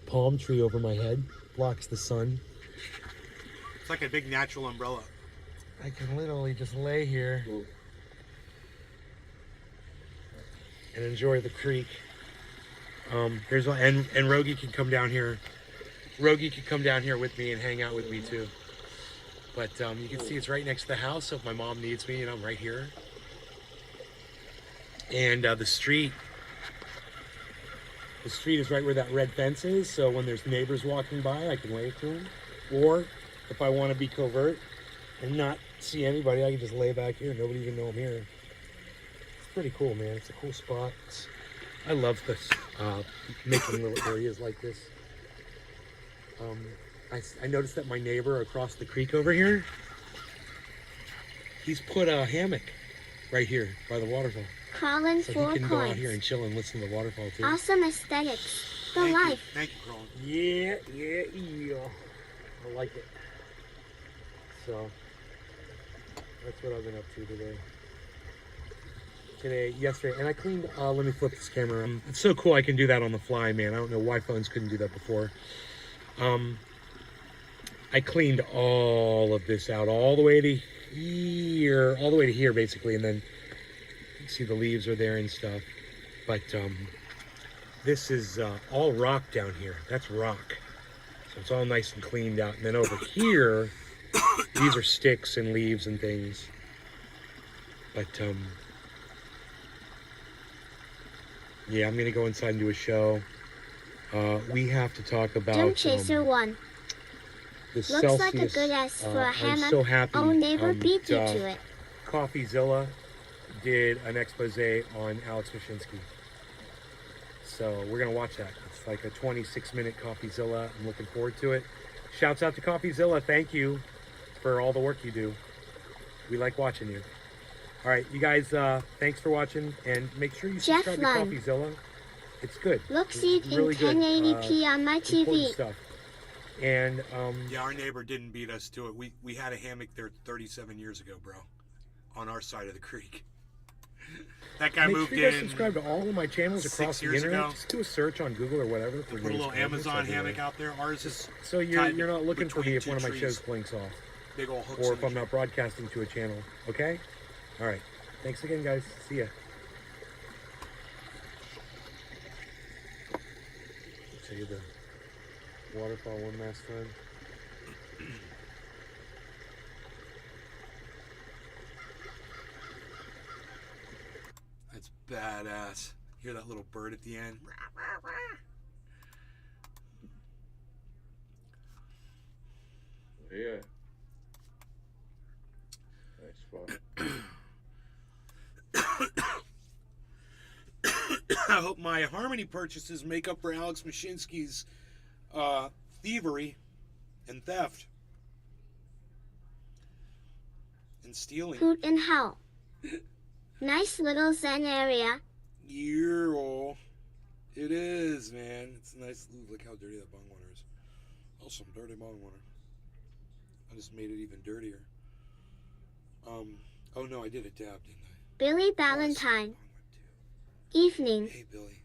palm tree over my head, blocks the sun. It's like a big natural umbrella. I can literally just lay here and enjoy the creek. Here's one, and Rogie can come down here. Rogie can come down here with me and hang out with me too. But you can see it's right next to the house, so if my mom needs me, I'm right here. And the street is right where that red fence is, so when there's neighbors walking by, I can wave to them. Or if I want to be covert and not see anybody, I can just lay back here. Nobody even know I'm here. It's pretty cool, man. It's a cool spot. I love this, making little areas like this. I noticed that my neighbor across the creek over here, he's put a hammock right here by the waterfall. Colin, So 4 he can go out points. here and chill and listen to the waterfall too. Awesome aesthetics. The life. Thank you, Colin. Yeah. I like it. So that's what I've been up to yesterday, and I cleaned. Let me flip this camera. It's so cool I can do that on the fly, man. I don't know why phones couldn't do that before. I cleaned all of this out, all the way to here, basically, and then you can see the leaves are there and stuff. But this is all rock down here. That's rock, so it's all nice and cleaned out. And then over here, these are sticks and leaves and things. But yeah, I'm gonna go inside and do a show. We have to talk about Jim Chaser 1. the Looks Celsius. like a good ass for a I'm hammock. so happy. I'll never beat you to it. Coffeezilla did an expose on Alex Meshinsky. So we're gonna watch that. It's like a 26-minute Coffeezilla. I'm looking forward to it. Shouts out to Coffeezilla. Thank you for all the work you do. We like watching you. All right, you guys, thanks for watching, and make sure you Jeff subscribe to Lund. Coffeezilla. It's good. Looks It's in really good, 1080p on my important TV. stuff. And Yeah, our neighbor didn't beat us to it. We had a hammock there 37 years ago, bro, on our side of the creek. That guy make moved sure you guys in. subscribe to all of my channels 6 across the years internet. ago. Just do a search on Google or whatever. For Put a little James Corden. Amazon It's hammock everywhere. out there. Ours is So you're not looking for me if between one of my two shows trees. blinks off, Big old hooks or in if I'm not broadcasting to a channel. Okay. All right. Thanks again, guys. See ya. I'll tell you the waterfall one last time. That's badass. Hear that little bird at the end? Yeah. Nice spot. I hope my Harmony purchases make up for Alex Meshinsky's thievery and theft and stealing. Hoot and howl. Nice little zen area. Yeah, it is, man. It's nice. Ooh, look how dirty that bong water is. Oh, some dirty bong water. I just made it even dirtier. Oh no, I did a dab, didn't I? Billy Valentine. Evening. Hey, Billy.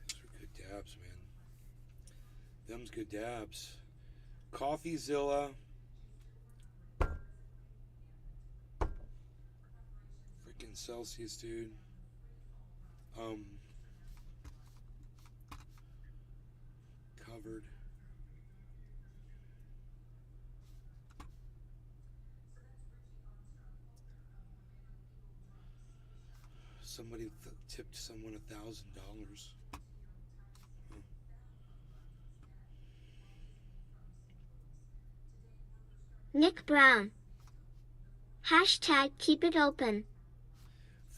Those are good dabs, man. Them's good dabs. Coffeezilla. Freaking Celsius, dude. Covered. somebody tipped someone $1,000. Nick Brown. Hashtag keep it open.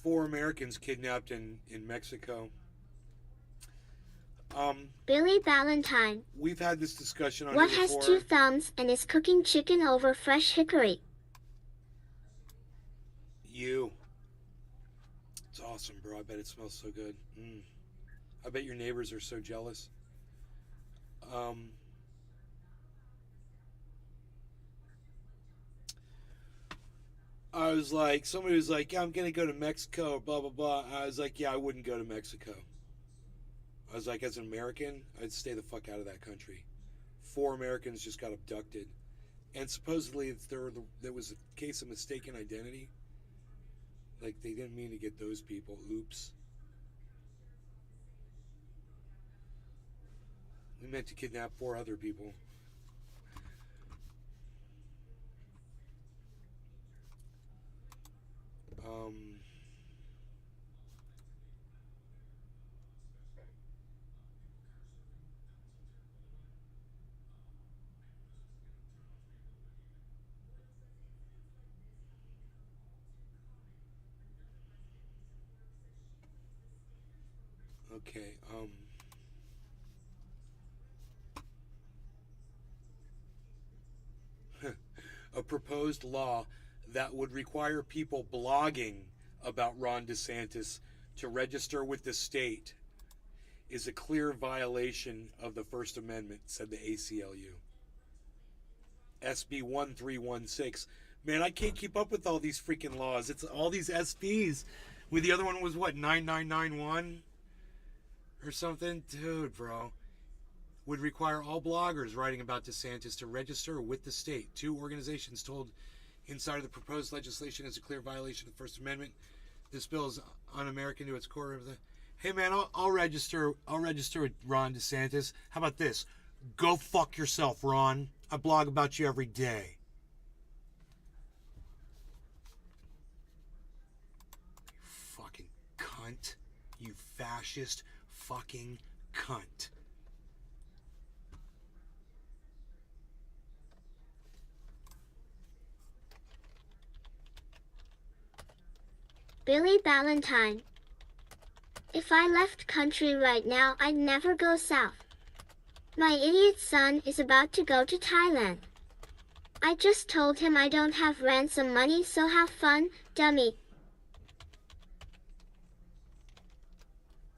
4 Americans kidnapped in Mexico. Billy Valentine. We've had this discussion on What here has before. 2 thumbs and is cooking chicken over fresh hickory? You. It's awesome, bro. I bet it smells so good. I bet your neighbors are so jealous. I was like, somebody was like, yeah, I'm going to go to Mexico, blah, blah, blah. I was like, yeah, I wouldn't go to Mexico. I was like, as an American, I'd stay the fuck out of that country. 4 Americans just got abducted. And supposedly there was a case of mistaken identity. Like, they didn't mean to get those people. Oops. We meant to kidnap 4 other people. Okay, a proposed law that would require people blogging about Ron DeSantis to register with the state is a clear violation of the First Amendment, said the ACLU. SB 1316. Man, I can't keep up with all these freaking laws. It's all these SBs. With the other one was what, 9991 or something? Dude, bro. Would require all bloggers writing about DeSantis to register with the state. 2 organizations told Insider the proposed legislation is a clear violation of the First Amendment. This bill is un-American to its core. Hey man, I'll register with Ron DeSantis. How about this? Go fuck yourself, Ron. I blog about you every day. You fucking cunt. You fascist fucking cunt. Billy Valentine. If I left country right now, I'd never go south. My idiot son is about to go to Thailand. I just told him I don't have ransom money, so have fun, dummy.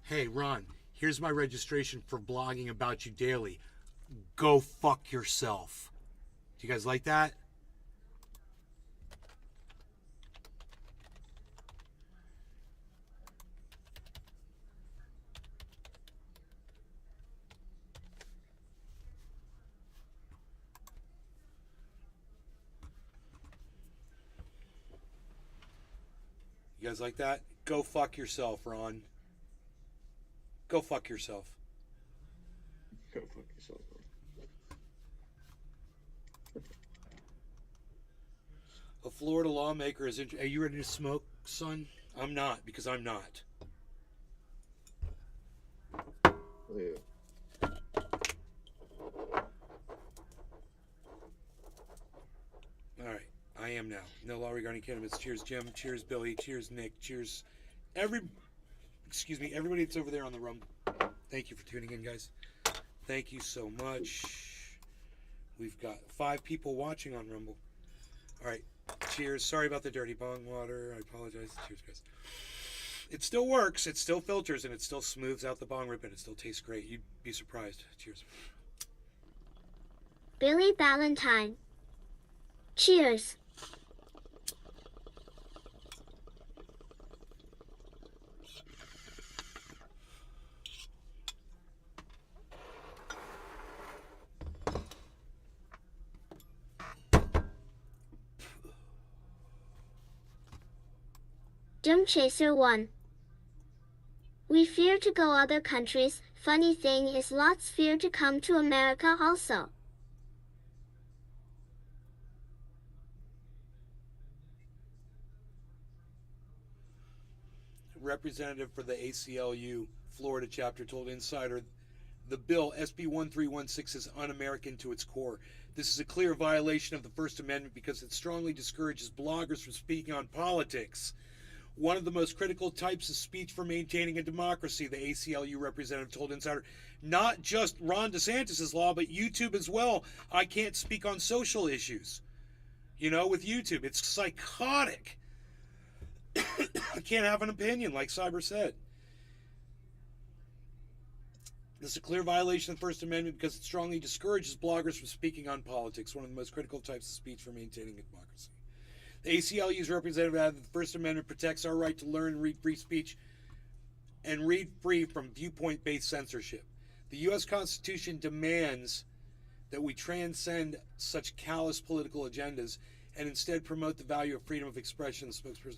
Hey, Ron, here's my registration for blogging about you daily. Go fuck yourself. Do you guys like that? You guys like that? Go fuck yourself, Ron. Go fuck yourself. Go fuck yourself, Ron. A Florida lawmaker is... Are you ready to smoke, son? I'm not, because I'm not. Yeah. All right. I am now. No law regarding cannabis. Cheers, Jim. Cheers, Billy. Cheers, Nick. Cheers, everybody that's over there on the Rumble. Thank you for tuning in, guys. Thank you so much. We've got 5 people watching on Rumble. All right. Cheers. Sorry about the dirty bong water. I apologize. Cheers, guys. It still works. It still filters, and it still smooths out the bong rip, and it still tastes great. You'd be surprised. Cheers. Billy Valentine. Cheers. Jim Chaser 1. We fear to go other countries. Funny thing is lots fear to come to America also. representative for the ACLU Florida chapter told Insider the bill, SB 1316, is un-American to its core. This is a clear violation of the First Amendment because it strongly discourages bloggers from speaking on politics. One of the most critical types of speech for maintaining a democracy, the ACLU representative told Insider. Not just Ron DeSantis' law, but YouTube as well. I can't speak on social issues. With YouTube. It's psychotic. I can't have an opinion, like Cyber said. This is a clear violation of the First Amendment because it strongly discourages bloggers from speaking on politics, one of the most critical types of speech for maintaining a democracy. The ACLU's representative added that the First Amendment protects our right to learn and read free speech and read free from viewpoint-based censorship. The U.S. Constitution demands that we transcend such callous political agendas and instead promote the value of freedom of expression. The spokesperson,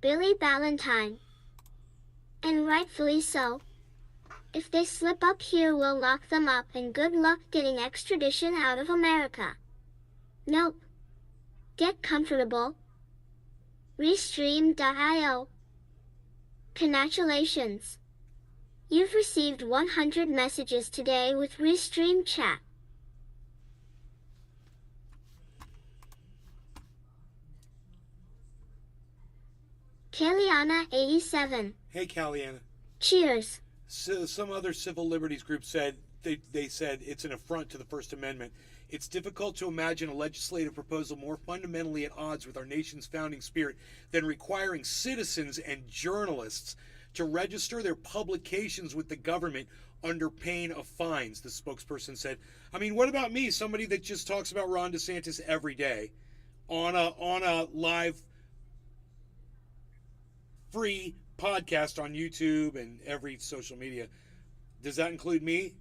Billy Ballantyne. And rightfully so. If they slip up here, we'll lock them up, and good luck getting extradition out of America. Nope. Get comfortable. Restream.io. Congratulations. You've received 100 messages today with Restream Chat. Kaliana87. Hey, Kaliana. Cheers. So, some other civil liberties group said they said it's an affront to the First Amendment. It's difficult to imagine a legislative proposal more fundamentally at odds with our nation's founding spirit than requiring citizens and journalists to register their publications with the government under pain of fines, the spokesperson said. I mean, what about me, somebody that just talks about Ron DeSantis every day on a live free podcast on YouTube and every social media? Does that include me?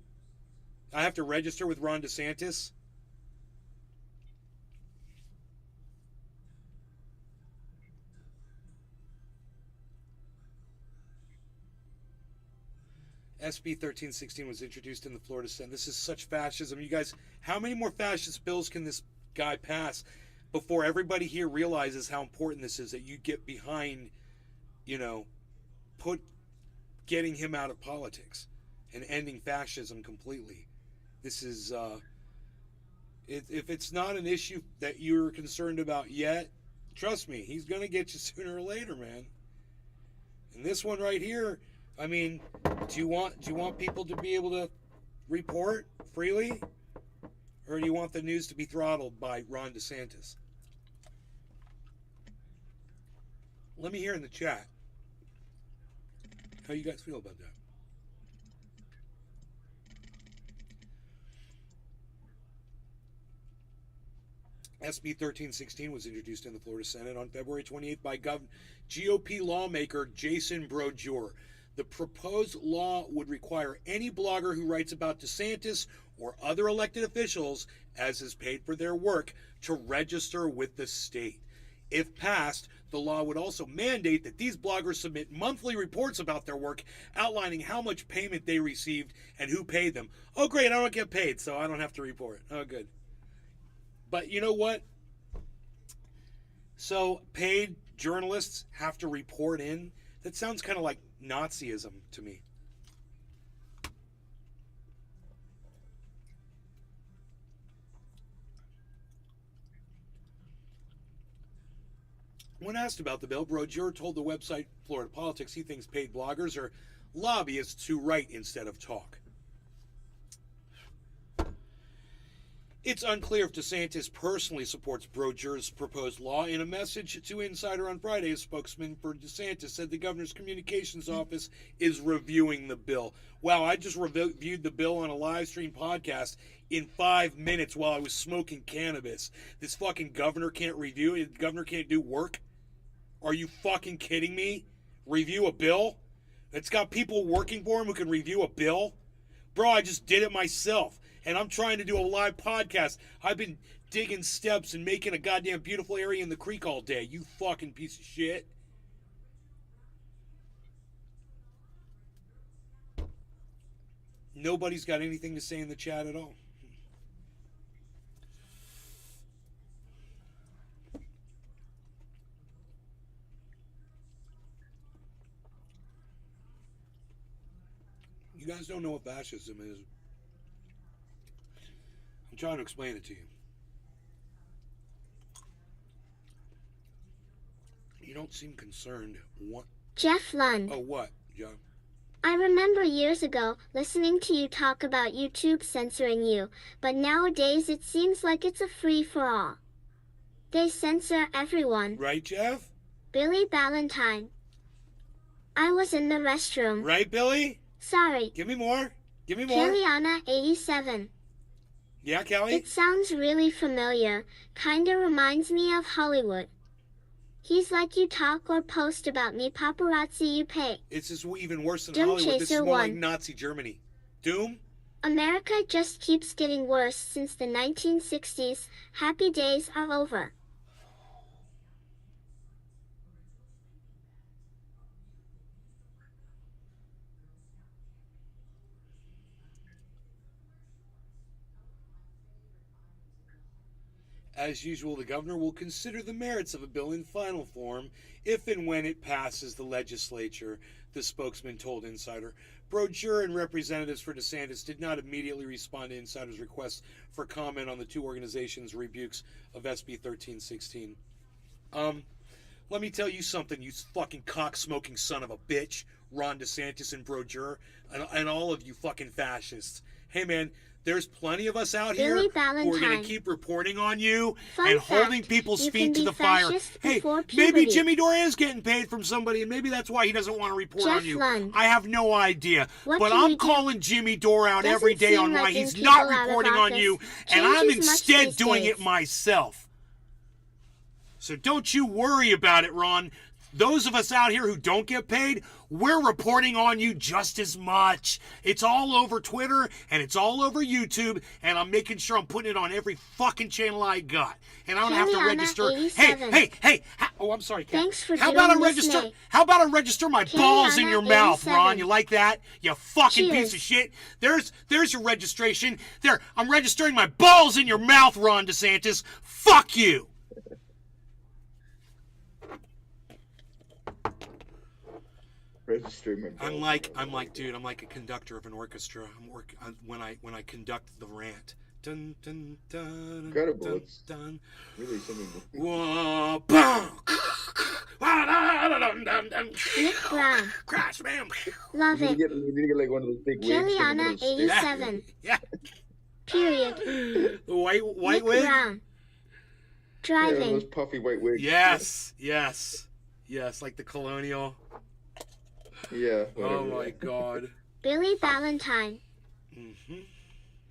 I have to register with Ron DeSantis? SB 1316 was introduced in the Florida Senate. This is such fascism. You guys, how many more fascist bills can this guy pass before everybody here realizes how important this is, that you get behind, getting him out of politics and ending fascism completely? This is, if it's not an issue that you're concerned about yet, trust me, he's going to get you sooner or later, man. And this one right here, I mean, do you want people to be able to report freely, or do you want the news to be throttled by Ron DeSantis? Let me hear in the chat how you guys feel about that. SB 1316 was introduced in the Florida Senate on February 28th by GOP lawmaker Jason Brodeur. The proposed law would require any blogger who writes about DeSantis or other elected officials, as is paid for their work, to register with the state. If passed, the law would also mandate that these bloggers submit monthly reports about their work, outlining how much payment they received and who paid them. Oh, great, I don't get paid, so I don't have to report. Oh, good. But you know what? So paid journalists have to report in? That sounds kind of like Nazism to me. When asked about the bill, Brodeur told the website Florida Politics he thinks paid bloggers are lobbyists who write instead of talk. It's unclear if DeSantis personally supports Brodeur's proposed law. In a message to Insider on Friday, a spokesman for DeSantis said the governor's communications office is reviewing the bill. Wow, I just reviewed the bill on a live stream podcast in 5 minutes while I was smoking cannabis. This fucking governor can't review it? The governor can't do work? Are you fucking kidding me? Review a bill? It's got people working for him who can review a bill? Bro, I just did it myself. and I'm trying to do a live podcast. I've been digging steps and making a goddamn beautiful area in the creek all day. You fucking piece of shit. Nobody's got anything to say in the chat at all. You guys don't know what fascism is. I'm trying to explain it to you. You don't seem concerned. What? Jeff Lund. Oh, what, John? I remember years ago listening to you talk about YouTube censoring you, but nowadays it seems like it's a free-for-all. They censor everyone. Right, Jeff? Billy Ballantyne. I was in the restroom. Right, Billy? Sorry. Give me more. Give me more. Kellyana 87. Yeah, Kelly? It sounds really familiar. Kinda reminds me of Hollywood. He's like you talk or post about me, paparazzi you pay. It's just even worse than Doom Hollywood. This is Chaser more like 1. Nazi Germany. Doom? America just keeps getting worse since the 1960s. Happy days are over. As usual, the governor will consider the merits of a bill in final form if and when it passes the legislature, the spokesman told Insider. Brochure and representatives for DeSantis did not immediately respond to Insider's request for comment on the two organizations' rebukes of SB 1316. Let me tell you something, you fucking cock-smoking son of a bitch, Ron DeSantis and Brochure, and all of you fucking fascists. Hey, man, there's plenty of us out here Billy who are going Ballantyne. to keep reporting on you Fun and fact, holding people's you feet can to be the fire. fascist Hey, before maybe puberty. Jimmy Dore is getting paid from somebody, and maybe that's why he doesn't want to report Jeff on you. Lund. I have no idea. What But can I'm we do? calling Jimmy Dore out Doesn't every day seem on why like he's getting not people out of reporting on office you, and I'm changes much instead these doing days. it myself. So don't you worry about it, Ron. Those of us out here who don't get paid, we're reporting on you just as much. It's all over Twitter and it's all over YouTube, and I'm making sure I'm putting it on every fucking channel I got. And I don't have to Kellyana register. 87. Hey! Oh, I'm sorry, Kat. Thanks for How doing about I this, register? Nate. How about I register my balls in Kellyana your mouth, 87. Ron? You like that? You fucking Cheers. piece of shit. There's your registration. There, I'm registering my balls in your mouth, Ron DeSantis. Fuck you. Registering my I'm like, dude, I'm like a conductor of an orchestra. When I conduct the rant. Dun dun dun. Incredible. Dun, It's dun. really something. Whoa, boom. Nick Brown. Crash, man. Love You it. need to get like one of those big wigs. from one of Kellyana those sticks. 87. Yeah. Period. The white Nick wig. Brown. Yeah, one of Driving. those puffy white wigs. Yes, like the colonial. Yeah. Oh whatever. my God. Billy Ballantyne. Mm-hmm.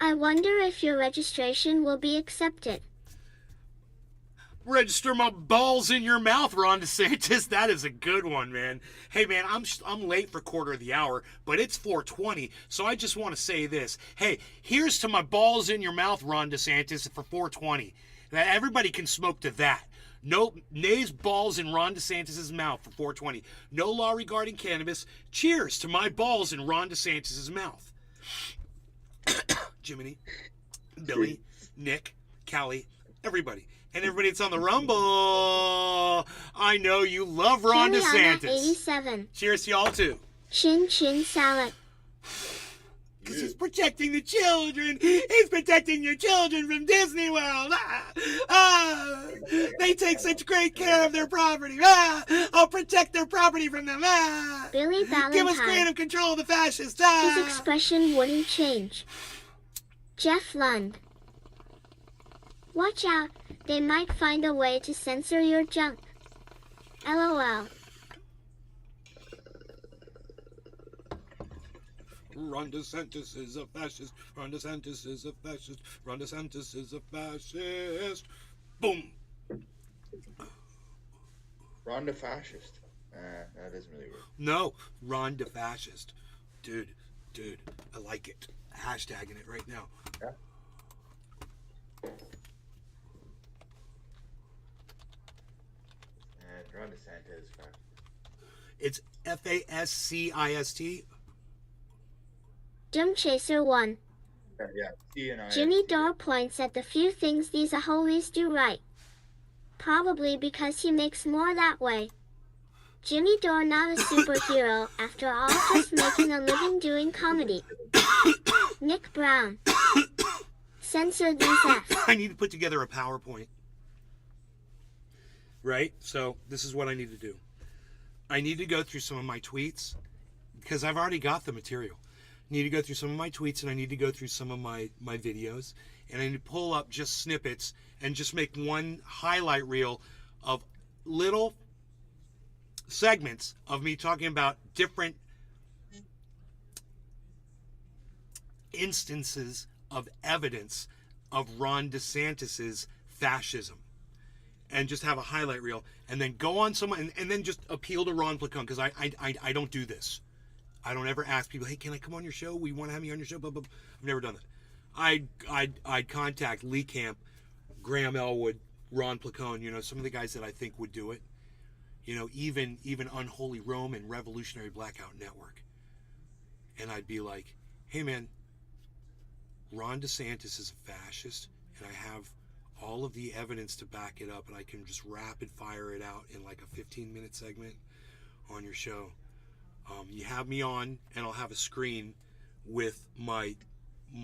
I wonder if your registration will be accepted. Register my balls in your mouth, Ron DeSantis. That is a good one, man. Hey, man, I'm late for quarter of the hour, but it's 4:20, so I just want to say this. Hey, here's to my balls in your mouth, Ron DeSantis, for 4:20. Now, everybody can smoke to that. No, Nay's balls in Ron DeSantis' mouth for 420. No law regarding cannabis. Cheers to my balls in Ron DeSantis' mouth. Jiminy, Billy, Nick, Callie, everybody. And everybody that's on the Rumble. I know you love Ron Kellyana DeSantis. 87. Cheers to y'all, too. Chin Chin Salad. Because he's protecting the children. He's protecting your children from Disney World. They take such great care of their property. I'll protect their property from them. Billy Give us Ballantyne. creative control of the fascists. His expression wouldn't change. Jeff Lund. Watch out, they might find a way to censor your junk. LOL. Ron DeSantis is a fascist. Ron DeSantis is a fascist. Ron DeSantis is a fascist. Boom. Ron the fascist. That isn't really weird. No, Ron DeFascist. Dude, I like it. Hashtagging it right now. Yeah. Ron DeSantis. It's Fascist. Jim Chaser 1. Yeah, C&I. Jimmy Dore points at the few things these aholies do right. Probably because he makes more that way. Jimmy Dore not a superhero, after all, just making a living doing comedy. Nick Brown. Censor these F's. I need to put together a PowerPoint. Right? So this is what I need to do. I need to go through some of my tweets because I've already got the material. I need to go through some of my tweets and I need to go through some of my videos. And I need to pull up just snippets and just make one highlight reel of little segments of me talking about different instances of evidence of Ron DeSantis's fascism, and just have a highlight reel, and then go on someone, and then just appeal to Ron Placone, because I don't do this. I don't ever ask people, hey, can I come on your show? We want to have me on your show. Blah, blah, blah. I've never done that. I'd contact Lee Camp, Graham Elwood, Ron Placone, you know, some of the guys that I think would do it. You know, even Unholy Rome and Revolutionary Blackout Network. And I'd be like, hey man, Ron DeSantis is a fascist, and I have all of the evidence to back it up, and I can just rapid fire it out in like a 15-minute segment on your show. You have me on, and I'll have a screen with my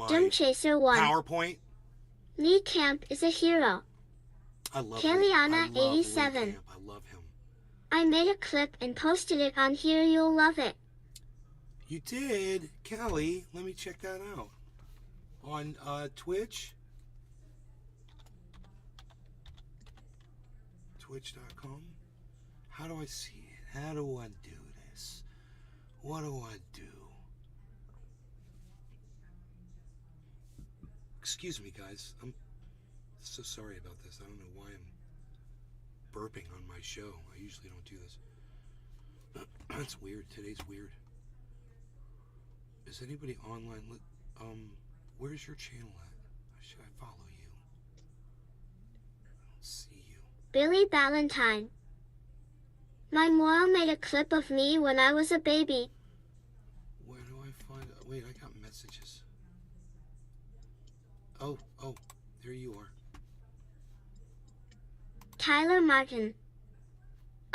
Jim Chaser 1. PowerPoint. Lee Camp is a hero. I love Kellyanna Lee 87. Camp. I love him. I made a clip and posted it on here. You'll love it. You did? Kelly, let me check that out. On Twitch. Twitch.com. How do I see it? How do I do this? What do I do? Excuse me, guys. I'm so sorry about this. I don't know why I'm burping on my show. I usually don't do this. That's weird. Today's weird. Is anybody online? Where's your channel at? Should I follow you? I don't see you. Billy Ballantyne. My Moro made a clip of me when I was a baby. Where do I find it? Wait, I got messages. Oh, there you are. Tyler Martin.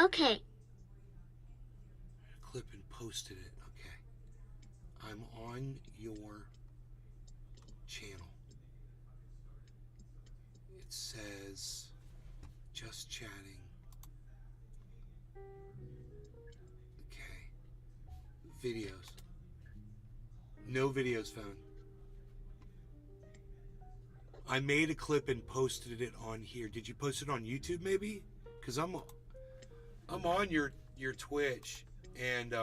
Okay. Clip and posted it. Okay. I'm on your channel. It says just chatting. Okay. Videos. No videos found. I made a clip and posted it on here. Did you post it on YouTube maybe? Cause I'm on your Twitch, and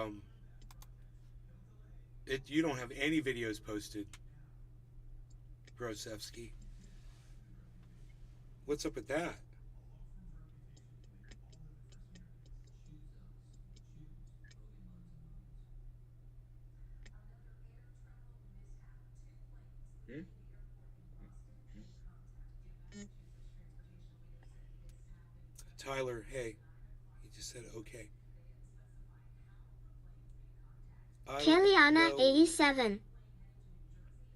you don't have any videos posted, Brosevsky. What's up with that? Tyler, hey. He just said okay. Kellyanna 87.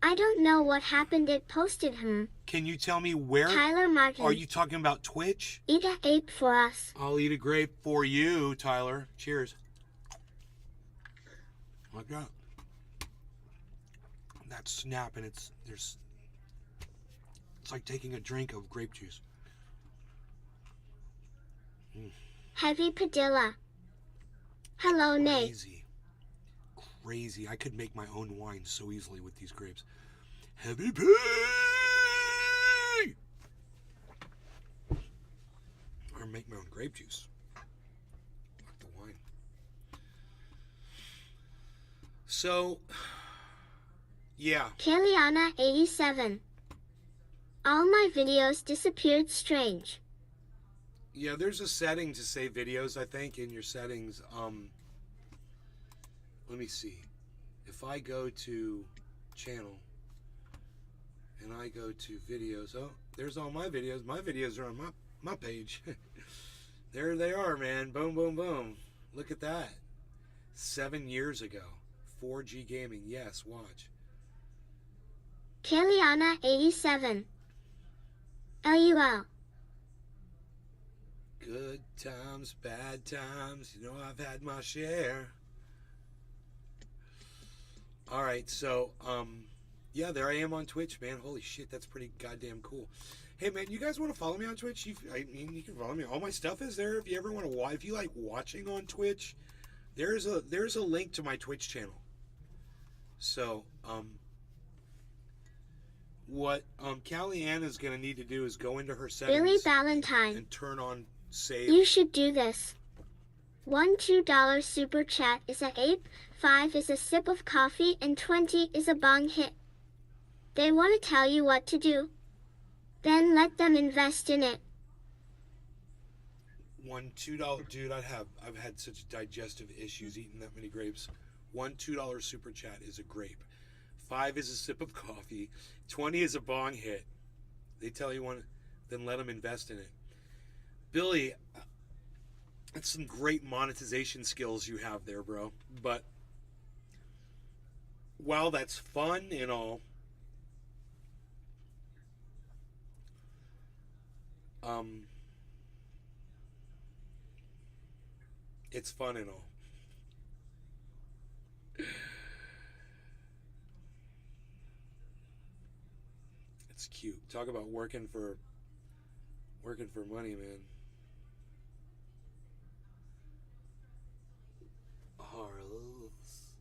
I don't know what happened. It posted him. Can you tell me where? Tyler Martin. Are you talking about Twitch? Eat a ape for us. I'll eat a grape for you, Tyler. Cheers. Like that. That snap, and it's like taking a drink of grape juice. Heavy Padilla. Hello, Nate. Crazy. I could make my own wine so easily with these grapes. Heavy P! Or make my own grape juice. Like the wine. So, yeah. Kellyanna 87. All my videos disappeared. Strange. Yeah, there's a setting to save videos, I think, in your settings. Let me see. If I go to channel and I go to videos, oh, There's all my videos. My videos are on my page. There they are, man. Boom, boom, boom. Look at that. 7 years ago. 4G gaming. Yes, watch. Kiliana 87. LUL. Good times, bad times. You know I've had my share. All right, so yeah, there I am on Twitch, man. Holy shit, that's pretty goddamn cool. Hey, man, you guys want to follow me on Twitch? I mean, you can follow me. All my stuff is there. If you ever want to watch, if you like watching on Twitch, there's a link to my Twitch channel. So, what Callie-Ann is going to need to do is go into her settings Billy Valentine. and turn on save. You should do this. $1 super chat is a ape, 5 is a sip of coffee, and 20 is a bong hit. They want to tell you what to do. Then let them invest in it. $2, dude. I've had such digestive issues eating that many grapes. $2 super chat is a grape. 5 is a sip of coffee. 20 is a bong hit. They tell you one, then let them invest in it. Billy, that's some great monetization skills you have there, bro. But while that's fun and all, it's fun and all. It's cute. Talk about working for money, man. Harlows.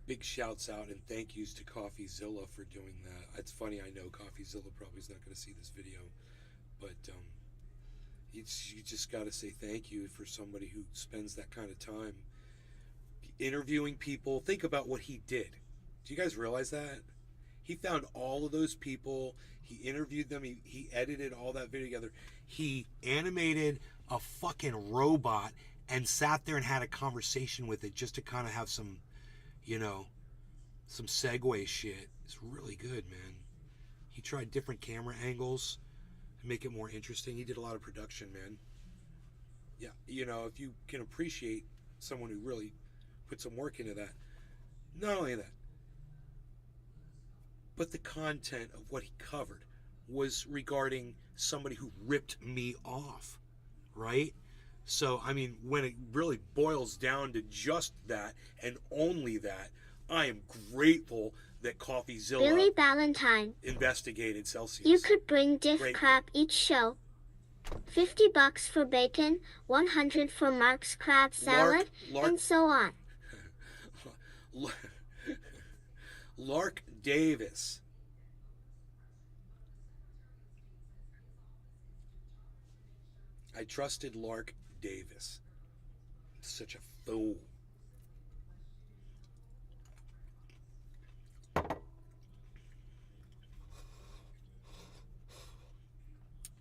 Big shouts out and thank yous to Coffeezilla for doing that. It's funny, I know Coffeezilla probably is not going to see this video, but you just got to say thank you for somebody who spends that kind of time interviewing people. Think about what he did. Do you guys realize that? He found all of those people. He interviewed them. He edited all that video together. He animated a fucking robot and sat there and had a conversation with it just to kind of have some, some segue shit. It's really good, man. He tried different camera angles to make it more interesting. He did a lot of production, man. Yeah, if you can appreciate someone who really put some work into that, not only that, but the content of what he covered was regarding somebody who ripped me off, right? So, I mean, when it really boils down to just that and only that, I am grateful that Coffeezilla Billy Valentine. investigated Celsius. You could bring diff Grateful. crap each show. $50 for bacon, 100 for Mark's crab salad, and so on. Lark Davis. I trusted Lark Davis. Such a fool.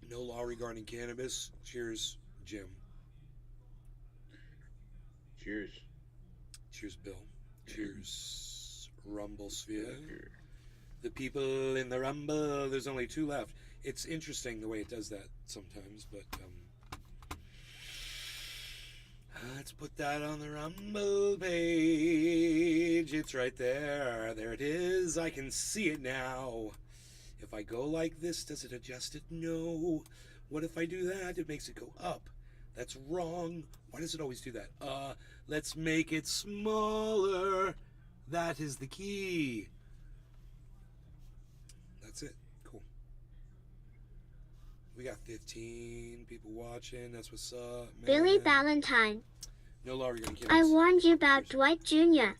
No law regarding cannabis. Cheers, Jim. Cheers. Cheers, Bill. Cheers, Rumble Sphere. The people in the Rumble. There's only 2 left. It's interesting the way it does that sometimes, but let's put that on the Rumble page. It's right there. There it is. I can see it now. If I go like this, does it adjust it? No. What if I do that? It makes it go up. That's wrong. Why does it always do that? Let's make it smaller. That is the key. That's it. Cool. We got 15 people watching. That's what's up, man. Billy Valentine. No law regarding I cannabis. warned you about Dwight Jr.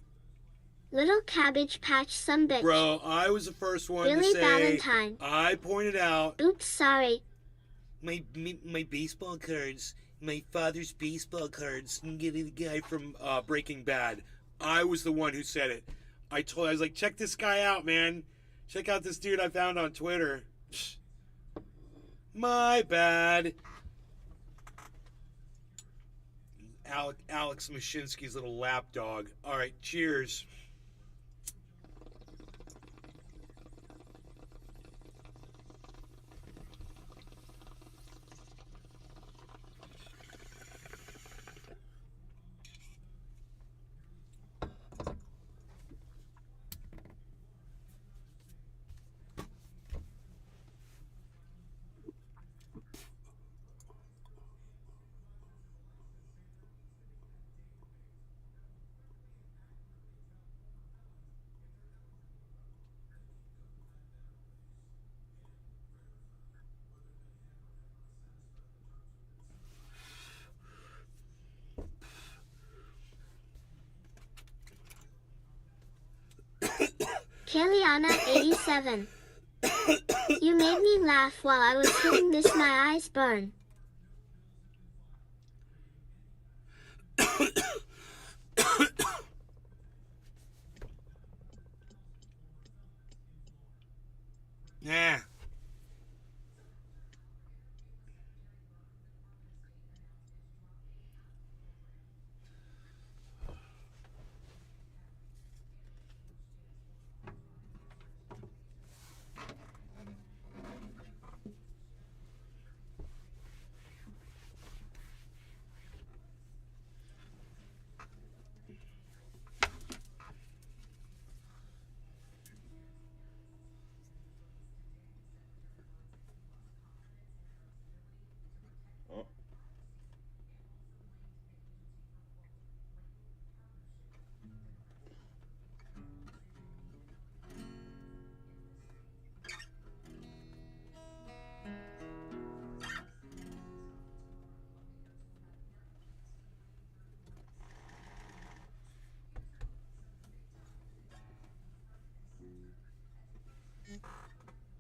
Little Cabbage Patch some bitch. Bro, I was the first one Billy to say. Valentine. I pointed out. Oops, sorry. My baseball cards. My father's baseball cards. I'm getting the guy from Breaking Bad. I was the one who said it. I was like, check this guy out, man. Check out this dude I found on Twitter. My bad. Alex Meshinsky's little lapdog. All right, cheers. Kellyanna87. You made me laugh while I was hitting this, my eyes burn. Nah.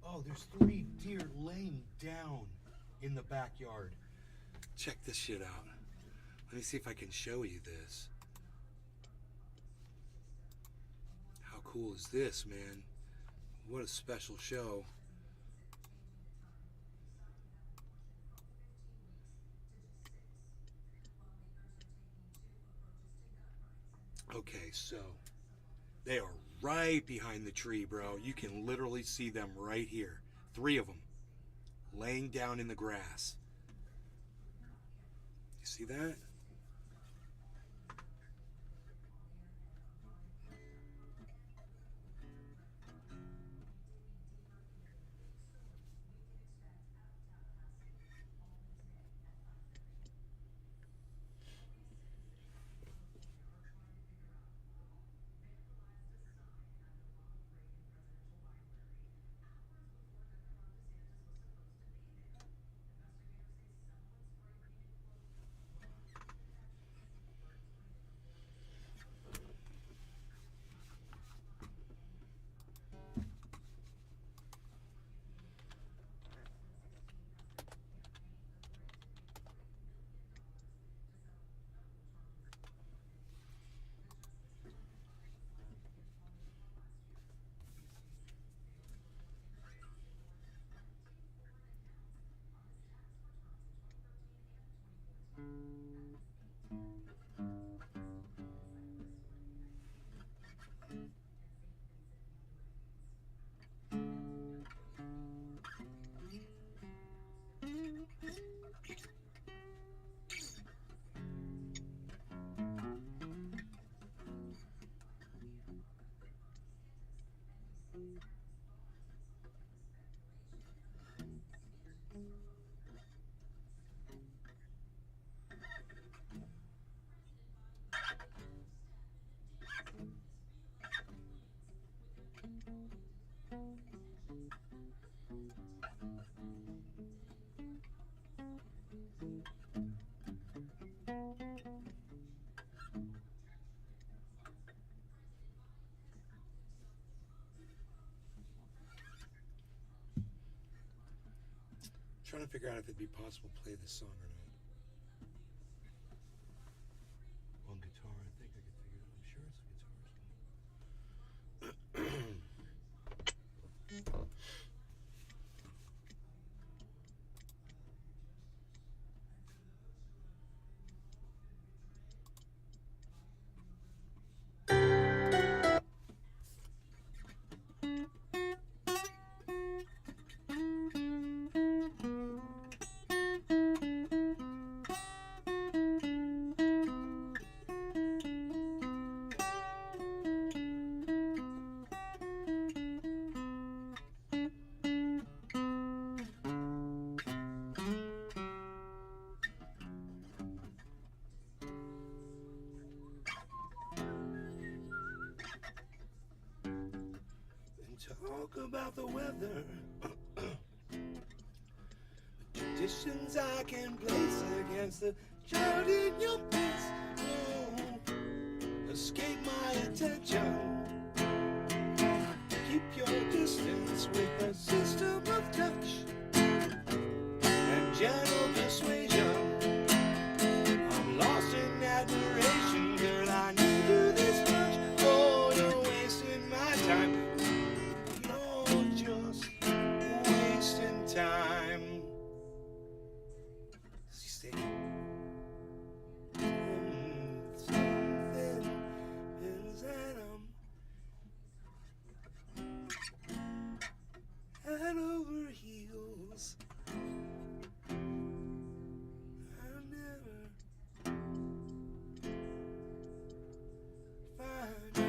Oh, there's 3 deer laying down in the backyard. Check this shit out. Let me see if I can show you this. How cool is this, man? What a special show. Okay, so they are right behind the tree, bro. You can literally see them right here. 3 of them laying down in the grass. You see that? Trying to figure out if it'd be possible to play this song or not. On guitar, I think I could figure it out. I'm sure it's a guitar song. about the weather. Conditions I can place against the child in your face. Oh, escape my attention. Keep your distance with a system of touch and gentle persuasion. I'm lost in admiration, girl. I need you this much. Oh, you're wasting my time. You're just wasting time. Stay. Something is at head over heels. I'll never find out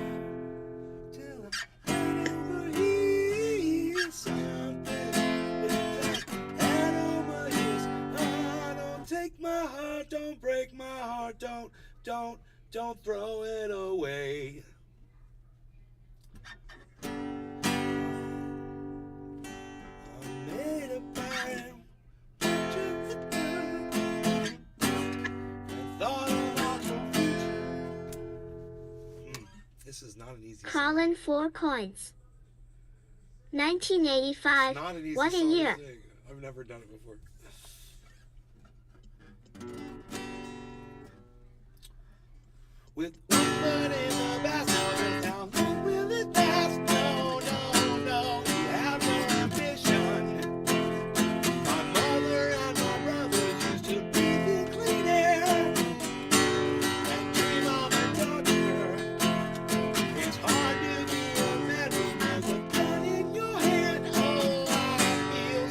till I'm head over heels. Something is at head over heels. Oh, don't take my heart, don't break my heart, don't throw it away. Made a plan. Thought about the future. This is not an easy song. Colin 4 coins. 1985. Not an easy What a song to year. sing. I've never done it before. With one foot in the basket, how long will it last? No, no, no, you have no ambition. My mother and my brothers used to breathe in clean air and dream of a doctor. It's hard to be a man when there's a gun in your hand. Oh, I feel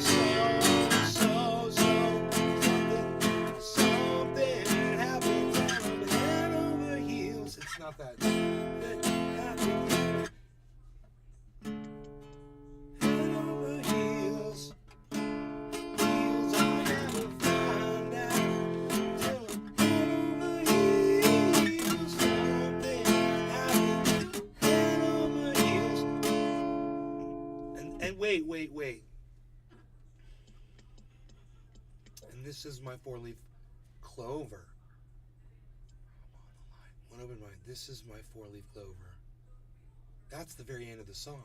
something happens and I'm head over heels. It's not that. That happens. Head over heels. Heels I'll never find out till I'm head over heels. Something happens. Head over heels. And wait. And this is my four-leaf clover. One open mind. This is my four-leaf clover. That's the very end of the song.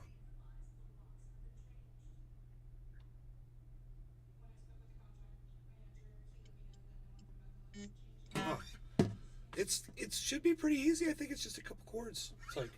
Huh. It should be pretty easy. I think it's just a couple chords. It's like.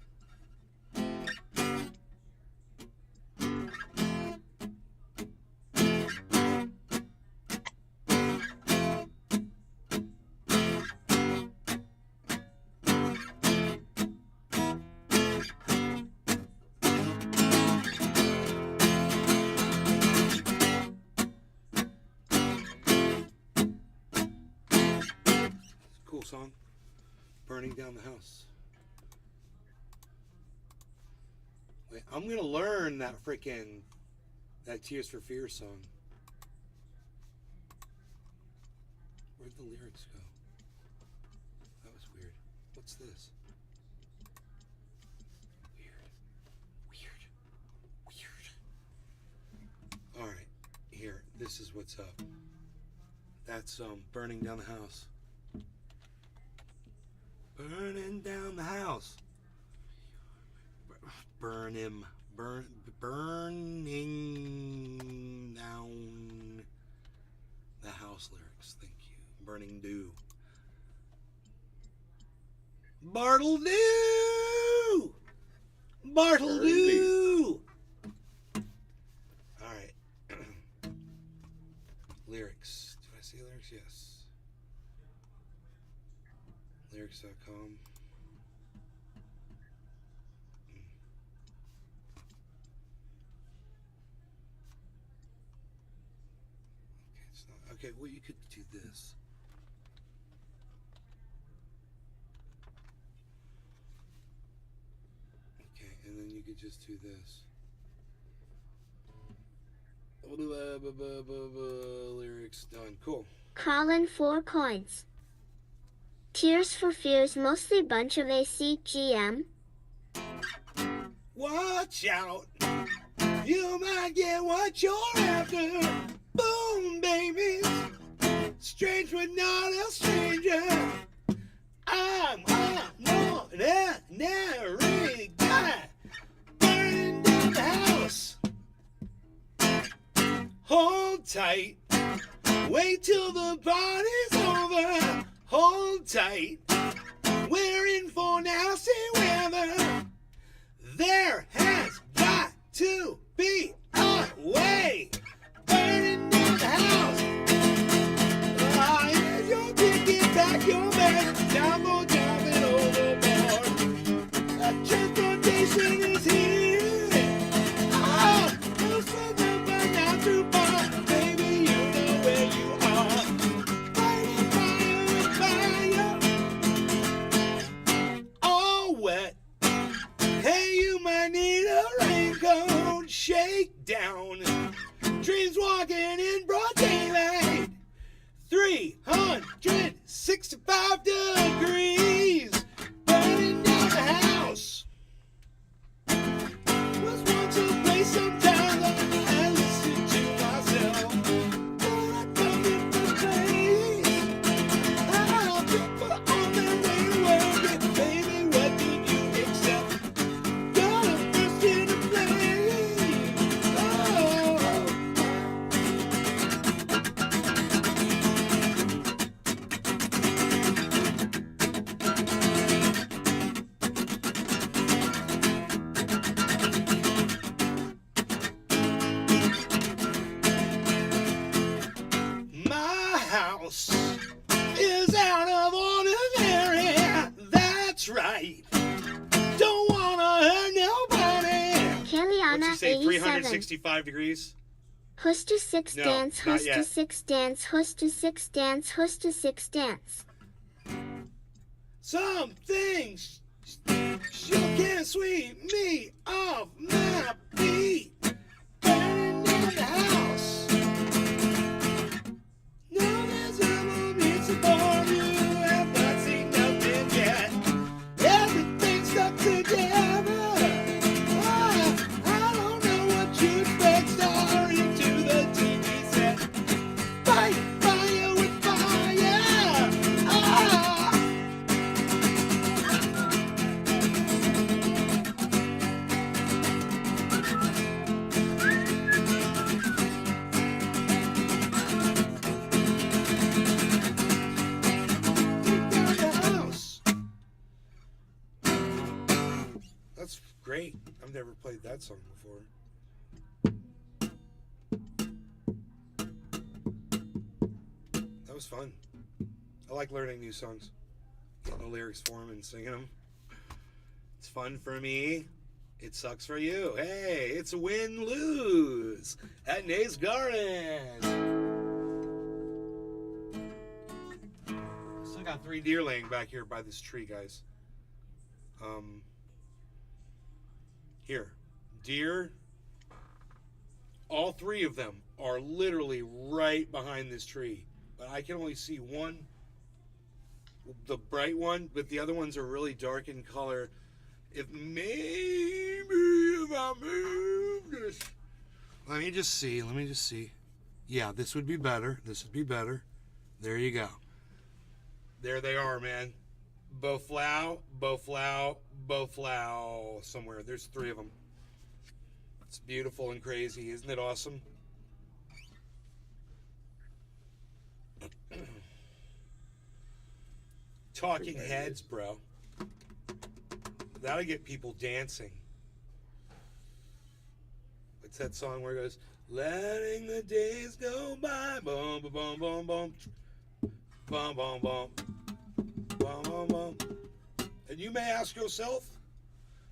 Cool song. Burning down the house. Wait, I'm gonna learn that Tears for Fears song. Where'd the lyrics go? That was weird. What's this? Weird. Alright, here. This is what's up. That's Burning Down the House. Burning down the house. Burning down the house lyrics. Thank you. Burning dew. Bartle dew. All right. Lyrics. Did I see lyrics? Yes. Lyrics.com. Okay, it's not. Okay, well, you could do this. Okay, and then you could just do this. Lyrics done. Cool. Colin 4 coins. Tears for Fears mostly bunch of ACGM. Watch out! You might get what you're after. Boom, babies. Strange but not a stranger. I'm an ordinary guy. Burning down the house. Hold tight. Wait till the party's over. Hold tight. We're in for nasty weather. There has got to be a way. Burning down the house. Here's your ticket, back your bag. Time for jumping overboard. Transportation is here. Oh, no something but not too far. Baby, you know where you are. Fighting fire with fire. All wet. Hey, you might need a raincoat. Shake down. Dreams walking in broad daylight. 365 degrees. Burning down the house. Was once a place sometimes I listen to myself. But I come in the place. People on their way to work. And baby, what did you accept? Got a burst in the flame. My house is out of ordinary. That's right. Don't wanna hurt nobody. What'd Kellyanna, you say? 87. 365 degrees? Hush to six No, dance, not hush yet. to six dance, hush to six dance, hush to six dance. Some things you can't sweep me off my feet. Burning down the house. No, there's no music for you. Have not seen nothing yet. Everything's stuck together. I don't know what you expect. Star into the TV set. Fight fire with fire. That's great. I've never played that song before. That was fun. I like learning new songs. Getting the lyrics for them and singing them. It's fun for me. It sucks for you. Hey, it's a win-lose at Nate's Garden. Still got 3 deer laying back here by this tree, guys. Here, deer, all 3 of them are literally right behind this tree. But I can only see one, the bright one, but the other ones are really dark in color. If I move this. Let me just see. Yeah, this would be better. There you go. There they are, man. Bowflow, somewhere. There's 3 of them. It's beautiful and crazy. Isn't it awesome? Talking Heads, bro. That'll get people dancing. What's that song where it goes, letting the days go by, boom, boom, boom, boom, boom, boom, boom, boom, boom, boom, boom. And you may ask yourself,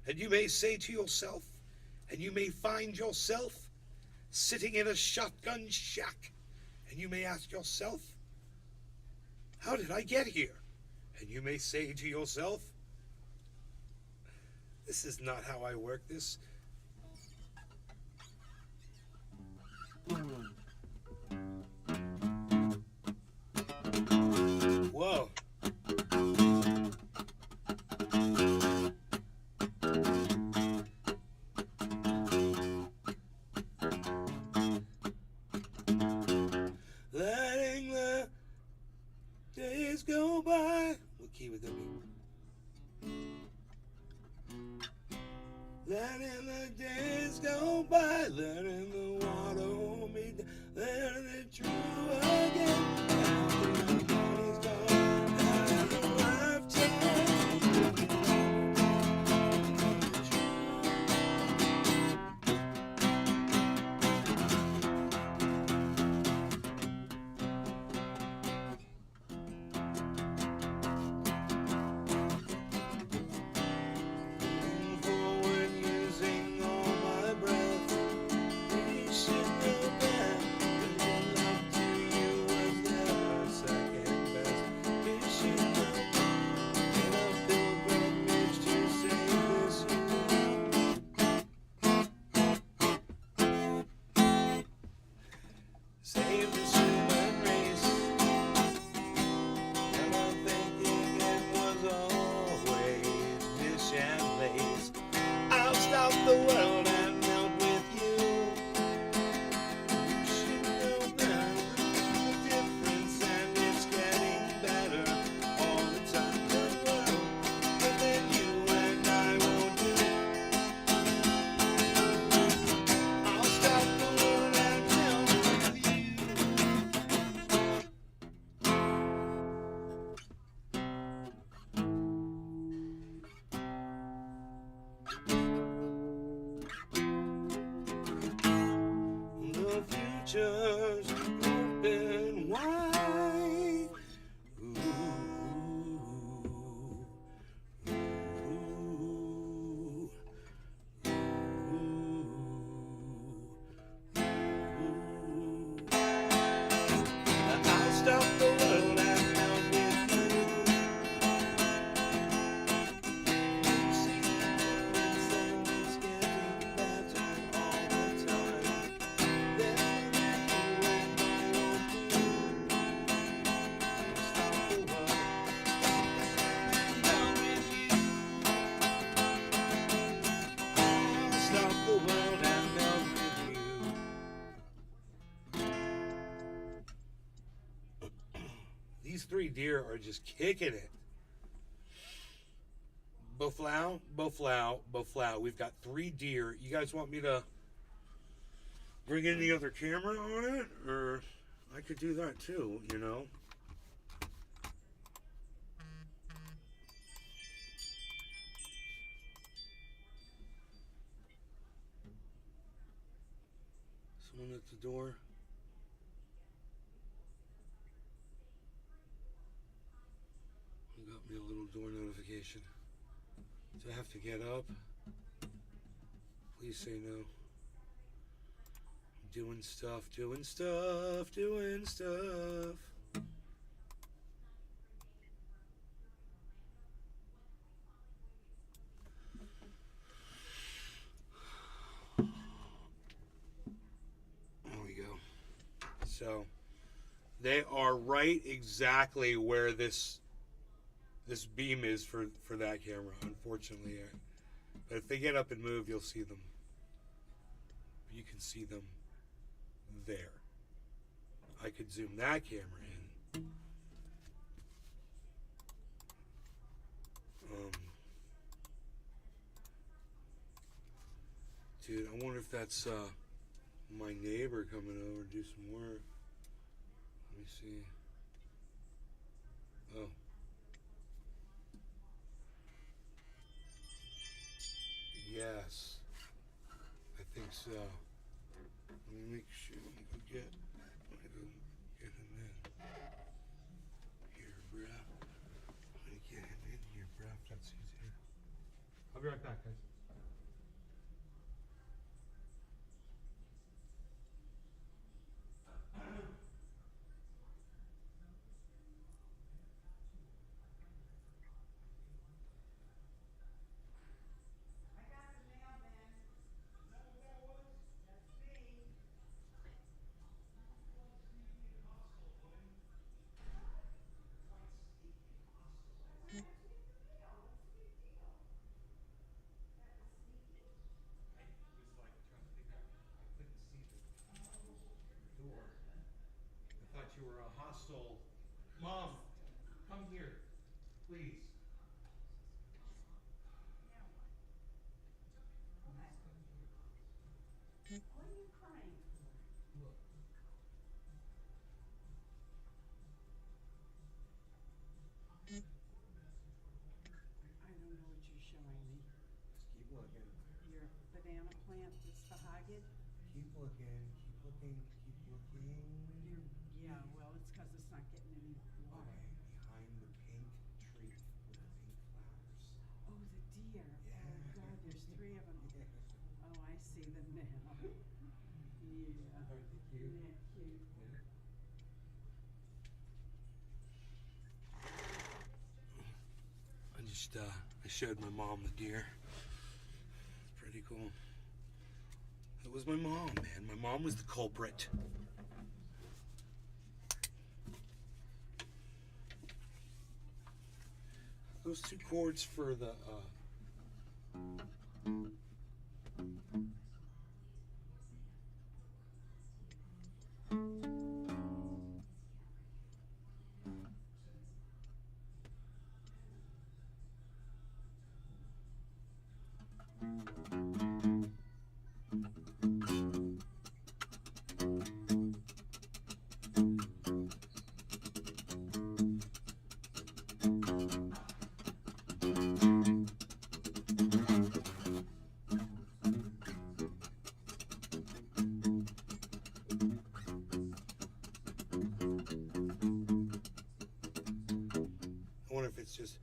and you may say to yourself, and you may find yourself sitting in a shotgun shack, and you may ask yourself, how did I get here? And you may say to yourself, this is not how I work this. Whoa. letting the water hold me down, letting it true again. After the money's gone, after a lifetime. Forward using all my breath. You should know that making love to you was never second best. You should know that I've built bridge to save this human. Save this human race. And I'm thinking it was always mission place. I'll stop the world and melt with you. You should know now the difference, and it's getting better all the time. The world within you and I won't do. I'll stop the world and melt with you. The future's open wide. Ooh, ooh, ooh, ooh. I'll stop the world and melt with you. See the difference, and it's getting better all the time. Then you and I won't do. Stop the world and melt with you. Stop the world and melt with you. These three deer are just kicking it. Boflow, Boflow, Boflow. We've got 3 deer. You guys want me to bring in the other camera on it? Or I could do that too, you know? Someone at the door. Got me a little door notification. Do I have to get up? Please say no. Doing stuff, doing stuff, doing stuff. There we go. So they are right exactly where this beam is for that camera, unfortunately. But if they get up and move, you'll see them. You can see them there. I could zoom that camera in. Dude, I wonder if that's my neighbor coming over to do some work. Let me see. Oh. Yes. I think so. Let me make sure. Let me go get him in. Here, bruh. Let me get him in here, bruh. That's easier. I'll be right back, guys. You were a hostile. Mom, come here, please. looking, keep looking, keep looking. Yeah, well, it's because it's not getting any water. Okay, behind the pink tree with the pink flowers. Oh, the deer. Yeah. Oh, God, there's 3 of them. Oh, I see them now. Yeah. Aren't they cute? Isn't that cute? I showed my mom the deer. It's pretty cool. It was my mom, man. My mom was the culprit. Those 2 chords for the I wonder if it's just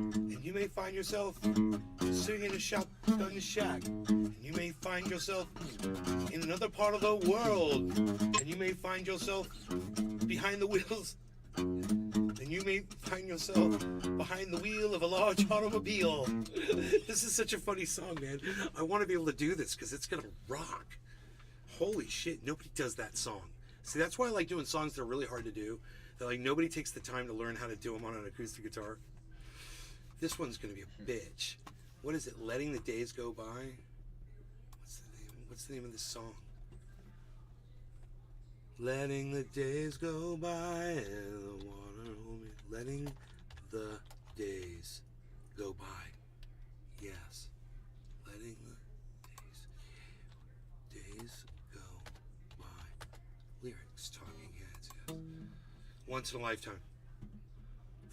and you may find yourself sitting in a shotgun shack, and you may find yourself in another part of the world, and you may find yourself behind the wheels, and you may find yourself behind the wheel of a large automobile. This is such a funny song, man. I want to be able to do this because it's gonna rock. Holy shit, nobody does that song. See, that's why I like doing songs that are really hard to do. That like nobody takes the time to learn how to do them on an acoustic guitar. This one's gonna be a bitch. What is it? Letting the Days Go By? What's the name of this song? Letting the days go by and the water hold me. Letting the days go by. Yes. Letting the days go by. Lyrics, talking heads, yes. Once in a lifetime.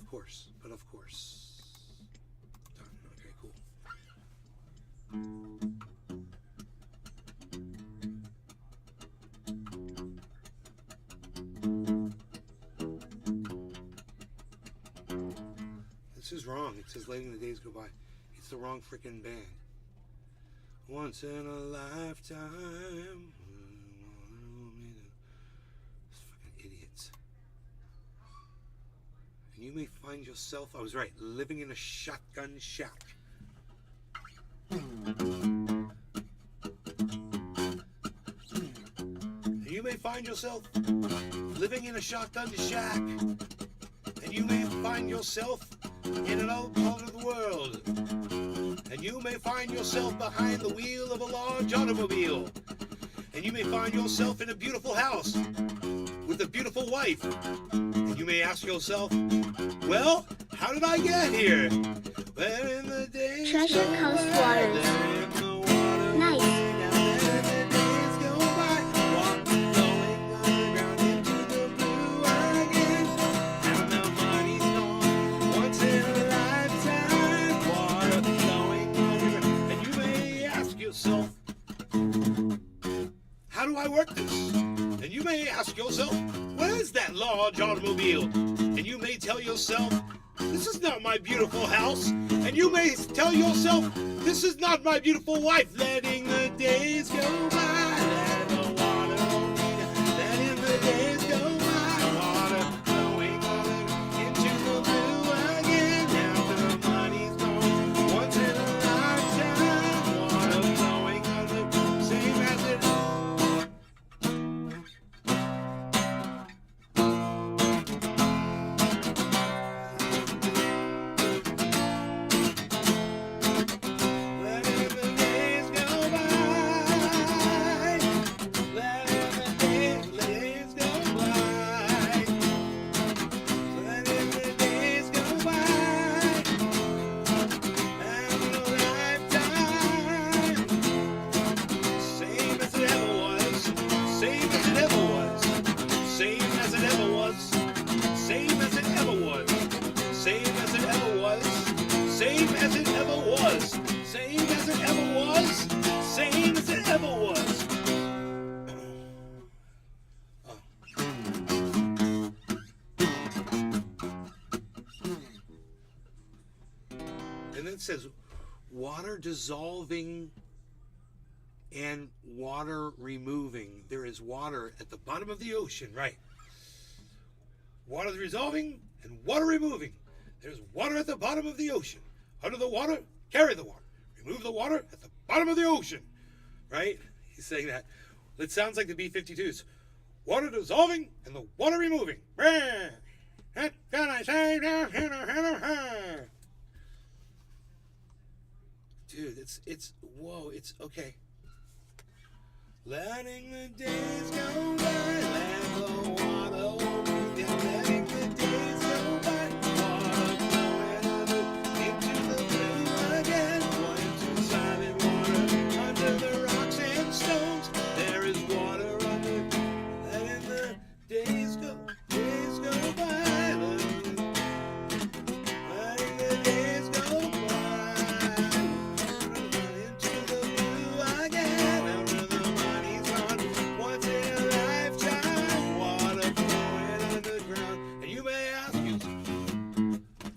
Of course, but of course. Done. Okay, cool. This is wrong. It says letting the days go by. It's the wrong freaking band. Once in a lifetime. These fucking idiots. And you may find yourself, I was right, living in a shotgun shack. And you may find yourself living in a shotgun shack. And you may find yourself in an old part of the world. And you may find yourself behind the wheel of a large automobile. And you may find yourself in a beautiful house with a beautiful wife. And you may ask yourself, well, how did I get here? Where in the days Treasure Coast Waters. Nice. How do I work this? And you may ask yourself, where's that large automobile? And you may tell yourself, this is not my beautiful house. And you may tell yourself, this is not my beautiful wife. Letting the days go by, let the water hold me down. Letting the days go by, water flowing into the blue again. Now the money's gone, once in a lifetime. Water flowing under, same as it. it says water dissolving and water removing. There is water at the bottom of the ocean, right? Water dissolving and water removing. There's water at the bottom of the ocean. Under the water, carry the water. Remove the water at the bottom of the ocean, right? He's saying that. It sounds like the B-52s. Water dissolving and the water removing. What can I say? Dude, it's whoa, it's okay. Letting the days go by, let the water over you, letting the days go by, water flowing under into the blue again, going to silent water under the rocks and stones. There is water under, letting the days go by, letting the days go by, into the blue again, under the money's gone, once in a lifetime, water flowing underground. And you may ask yourself,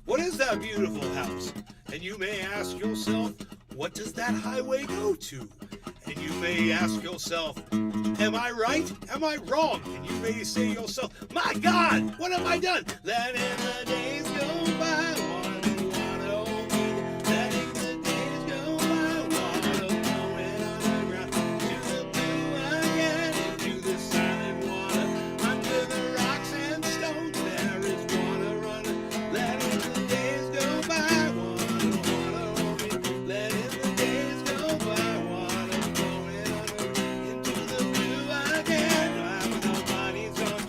what is that beautiful house? And you may ask yourself, what does that highway go to? And you may ask yourself, am I right? Am I wrong? And you may say to yourself, my God, what have I done? Letting the days go by, water over me. Letting the days go by, water flowing underground. To the blue again, into the silent water. Under the rocks and stones, there is water running. Letting the days go by, water over me. Letting the days go by, water flowing under. Into the blue again, after the money's gone.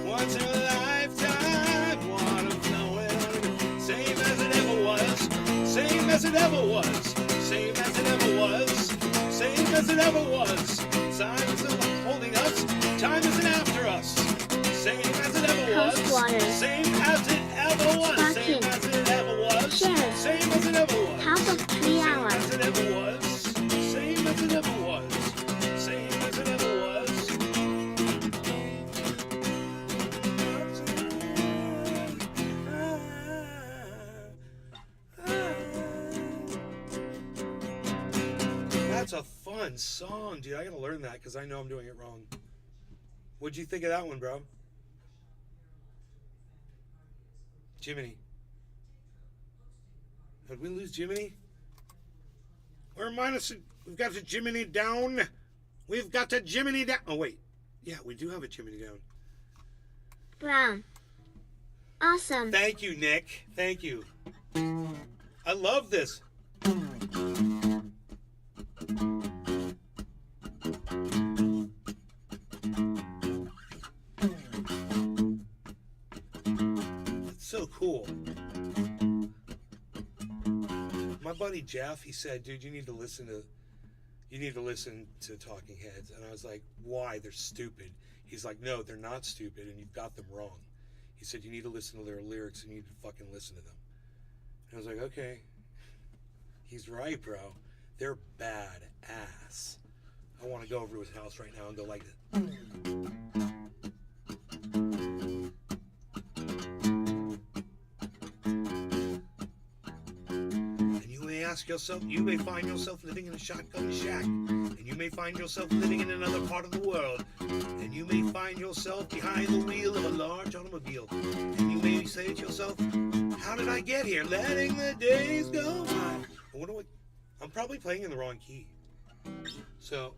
Once in a lifetime, water flowing under. Same as it ever was. Same as it ever was. Same as it ever was. Same as it ever was. Time isn't holding us. Time isn't after us. Same as it ever was. Coast water. Same as it ever was. Same Sparking. as it ever was. Shares. Same as it ever was. Half of 3 hour. Same as it ever was. Same as it ever was. Same as it ever was. That's a fun song, dude. I gotta learn that because I know I'm doing it wrong. What'd you think of that one, bro? Jiminy. Did we lose Jiminy? We're minus. We've got to Jiminy down. We've got to Jiminy down. Oh, wait. Yeah, we do have a Jiminy down. Brown. Awesome. Thank you, Nick. Thank you. I love this. It's so cool. My buddy Jeff, he said, dude, you need to listen to Talking Heads. And I was like, why? They're stupid. He's like, no, they're not stupid, and you've got them wrong. He said, you need to listen to their lyrics, and you need to fucking listen to them. And I was like, okay. He's right, bro. They're bad ass. I want to go over to his house right now and go like this. And you may ask yourself, you may find yourself living in a shotgun shack, and you may find yourself living in another part of the world, and you may find yourself behind the wheel of a large automobile, and you may say to yourself, how did I get here? Letting the days go by. I'm probably playing in the wrong key. So,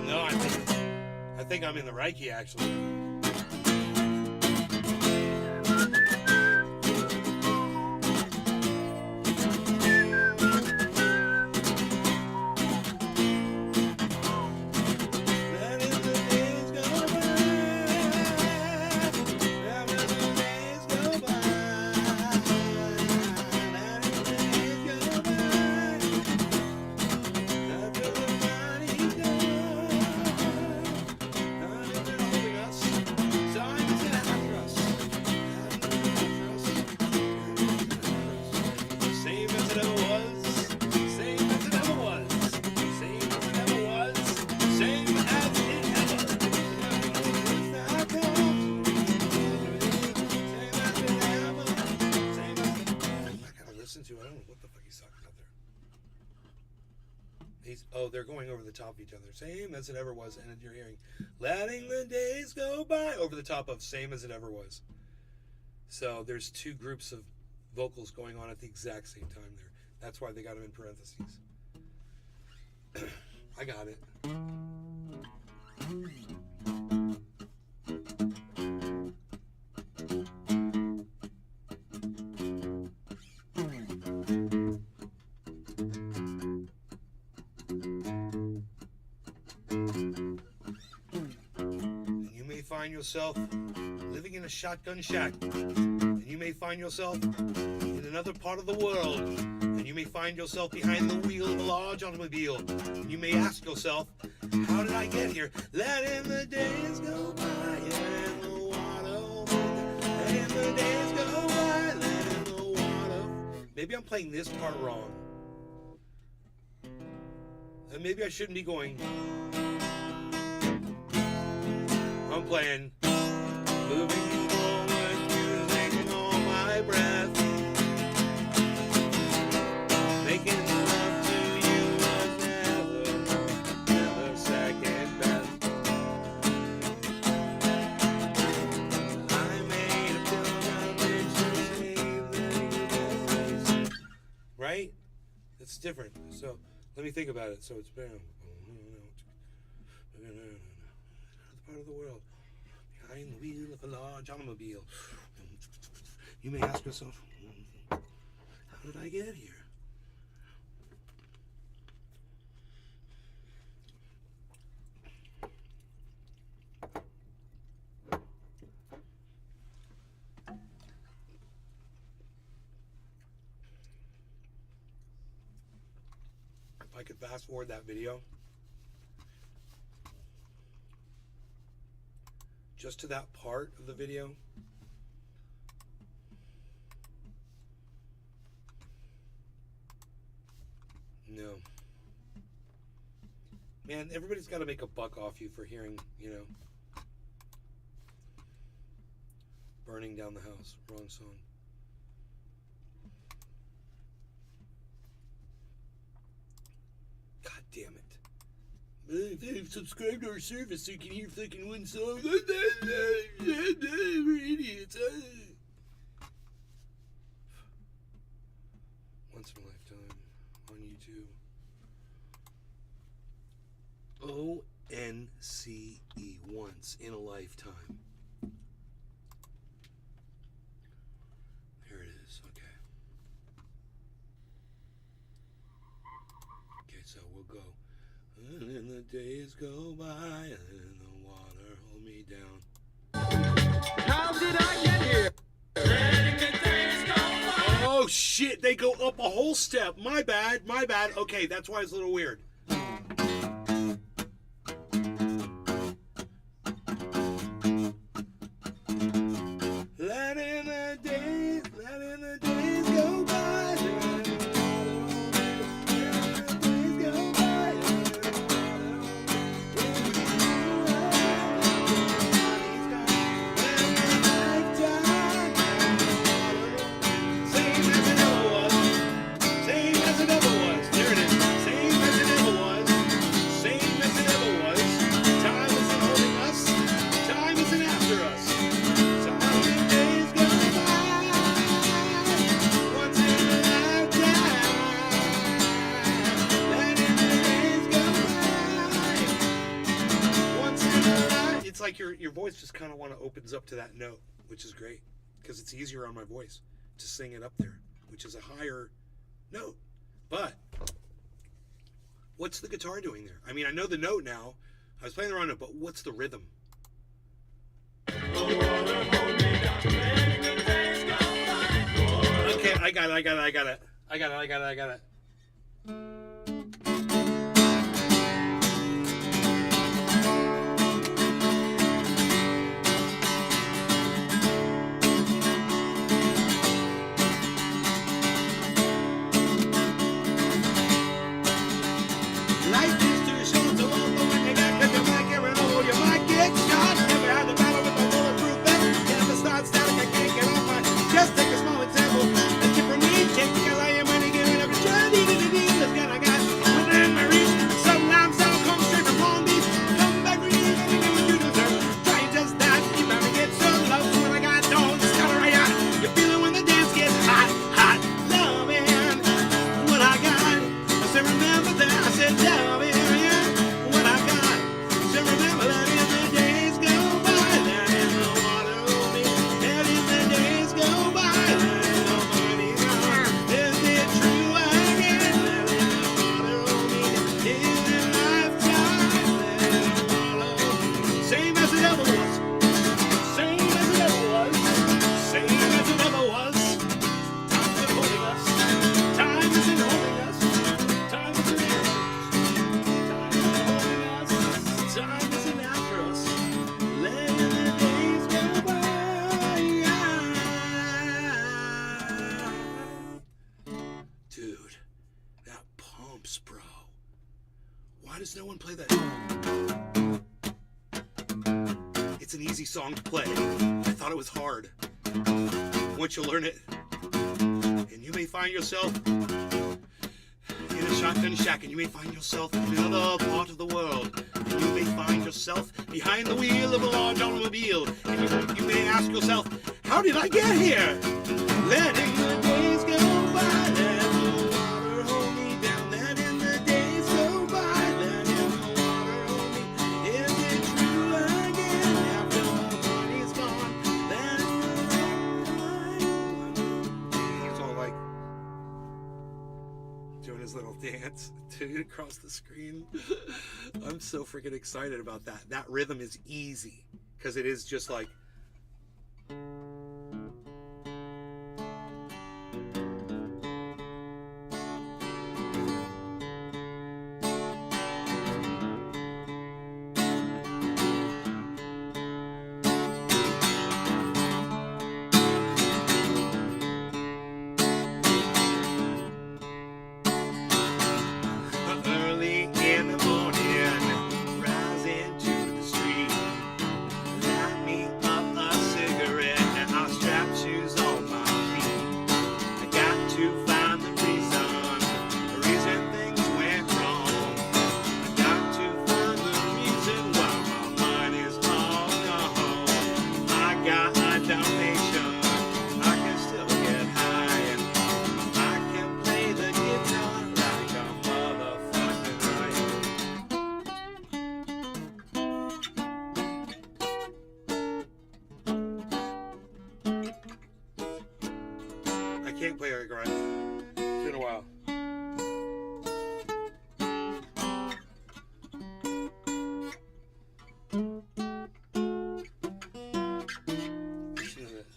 no, I think I'm in the right key, actually. They're going over the top of each other. Same as it ever was. And you're hearing, letting the days go by, over the top of same as it ever was. So there's two groups of vocals going on at the exact same time there. That's why they got them in parentheses. I got it. And you may find yourself living in a shotgun shack. And you may find yourself in another part of the world. And you may find yourself behind the wheel of a large automobile. And you may ask yourself, how did I get here? Letting the days go by, letting the water, letting the days go by, letting the water. Maybe I'm playing this part wrong. And maybe I shouldn't be going. I'm playing. Moving forward, using all my breath. Making love to you was never second best. I made a pilgrimage to save the days. Right? It's different. So let me think about it. So it's been another part of the world. Behind the wheel of a large automobile. You may ask yourself, how did I get here? If I could fast forward that video just to that part of the video. No. Man, everybody's got to make a buck off you for hearing, Burning Down the House. Wrong song. God damn it. Subscribe to our service so you can hear fucking one song. We're idiots. Once in a lifetime on YouTube. ONCE. Once in a lifetime. There it is. Okay. Okay, so we'll go. And the days go by and the water hold me down. How did I get here? Letting the days go by. Oh shit, they go up a whole step. My bad. Okay, that's why it's a little weird. Letting the days go by. It's like your voice just kind of opens up to that note, which is great because it's easier on my voice to sing it up there, which is a higher note. But what's the guitar doing there? I mean, I know the note now. I was playing the wrong note, but what's the rhythm? Okay, I got it. Life is too short to walk the way you got, 'cause you might get run over, you might get shot. Never had the battle with a bulletproof vest. Never start static, I can't get off my chest. Take a small example, that's it for me. Take the I am money, give it every chance. Why does no one play that? It's an easy song to play. I thought it was hard. Once you learn it, and you may find yourself in a shotgun shack, and you may find yourself in another part of the world, and you may find yourself behind the wheel of a large automobile, and you may ask yourself, how did I get here? Letting the days go by, let the water hold me down, letting the days go by, letting the water hold me. Is it true again after the money's gone? Letting the he's all like doing his little dance across the screen. I'm so freaking excited about that. That rhythm is easy because it is just like. Early in the morning, rising to the street, light me up a cigarette, and I'll strap shoes on my feet. I got to find the reason things went wrong. I got to find the reason why my mind is all gone. I got a donation, I can still get high, and I can play the guitar like a motherfucking riot. I can't play like right. It's been a while. Listen to this.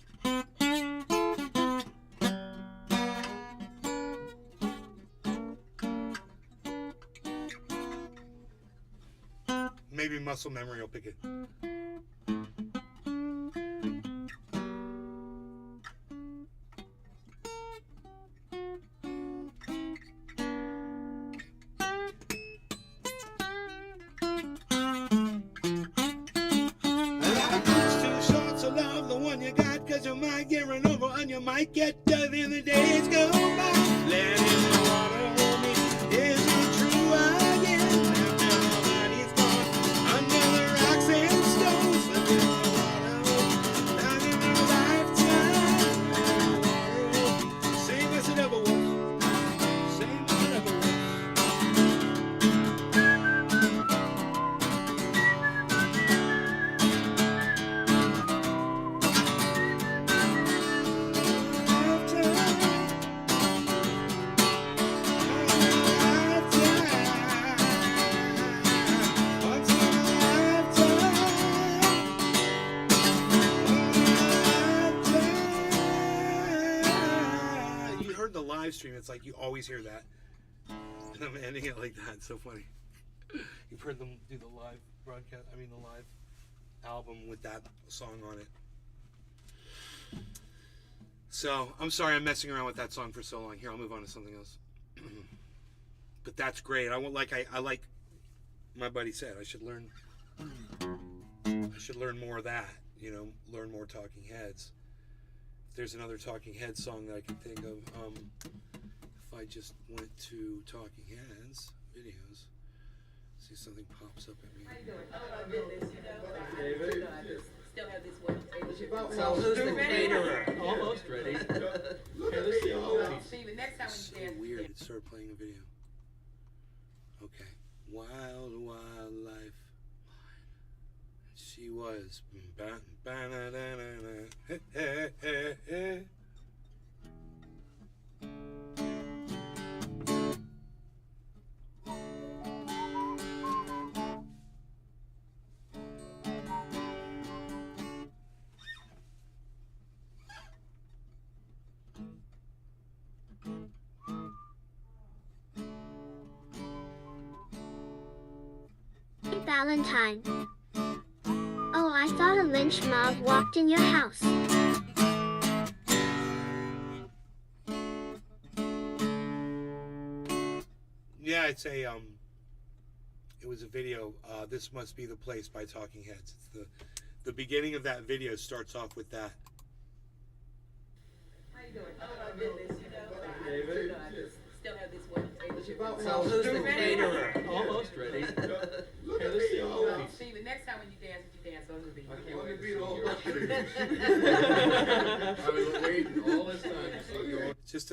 Maybe muscle memory will pick it. Life's too short, so love the one you got, 'cause you might get run over and you might get dirty in the days go by. Letting the water hold me. Is it true again? After the money's gone, under the rocks and stones, letting the water hold me. Not in our lifetime, letting the water hold me. Same as it ever was. Same as it ever was. You heard the live stream, it's like you always hear that. And I'm ending it like that. It's so funny. You've heard them do the live broadcast, the live album with that song on it. So, I'm sorry I'm messing around with that song for so long. Here, I'll move on to something else. But that's great. I like my buddy said, I should learn more of that, learn more Talking Heads. If there's another Talking Heads song that I can think of, if I just went to Talking Heads videos, see something pops up at me. How you doing? Oh my goodness, I just still have this one table. So who's the caterer? Almost ready. Steven, next time So when you dance. weird. It started playing a video. Okay. Wild life. She was. Valentine. Oh, I thought a lynch mob walked in your house. Yeah, It was a video. This Must Be the Place by Talking Heads. It's the beginning of that video starts off with that. How you doing? Oh my goodness, I just still have this one table. So who's the caterer? Almost ready. Look at me. See, the next time when you dance on the beat. I can't wait to see you. I was waiting all this time. It's just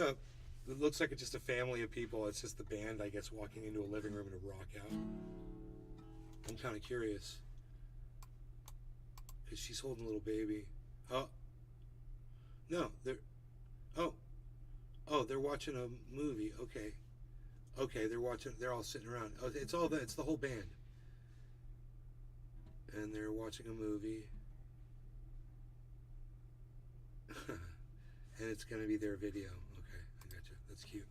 it looks like it's just a family of people. It's just the band, I guess, walking into a living room to rock out. I'm kind of curious. Because she's holding a little baby. Oh. No, they're watching a movie. Okay, they're all sitting around. Oh, it's the whole band. And they're watching a movie. And it's going to be their video. Okay, I gotcha. That's cute.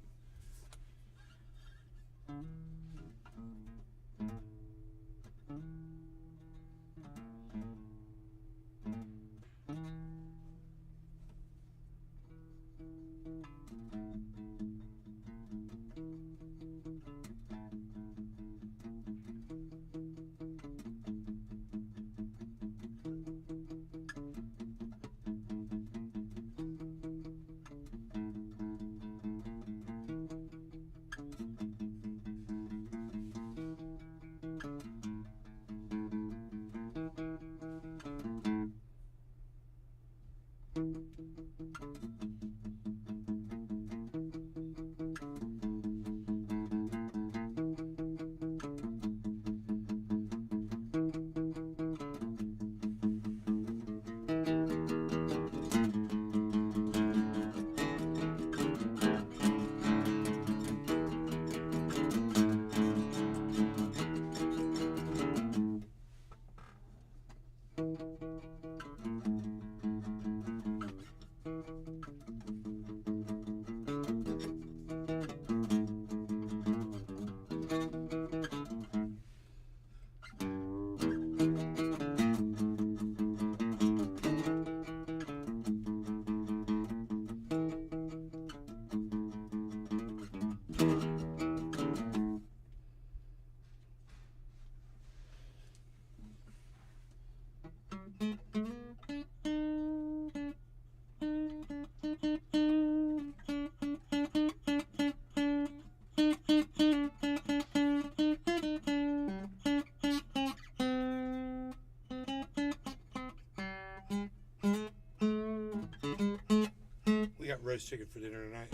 We got roast chicken for dinner tonight.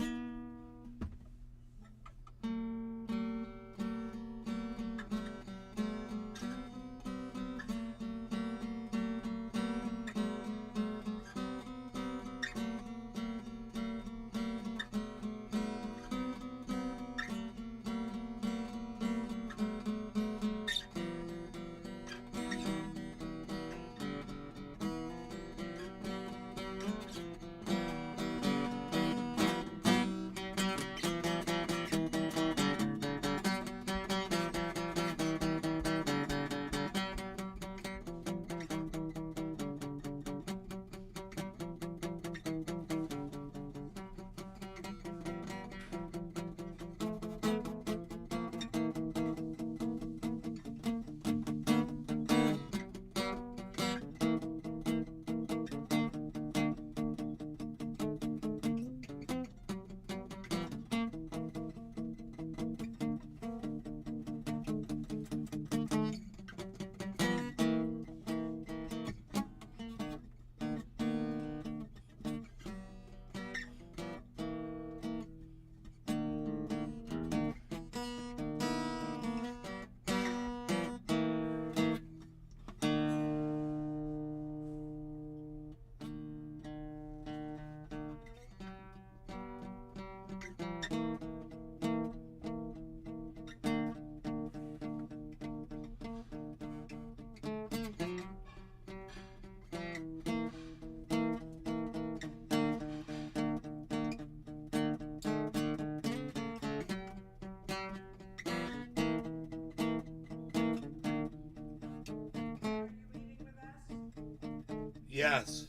Yes.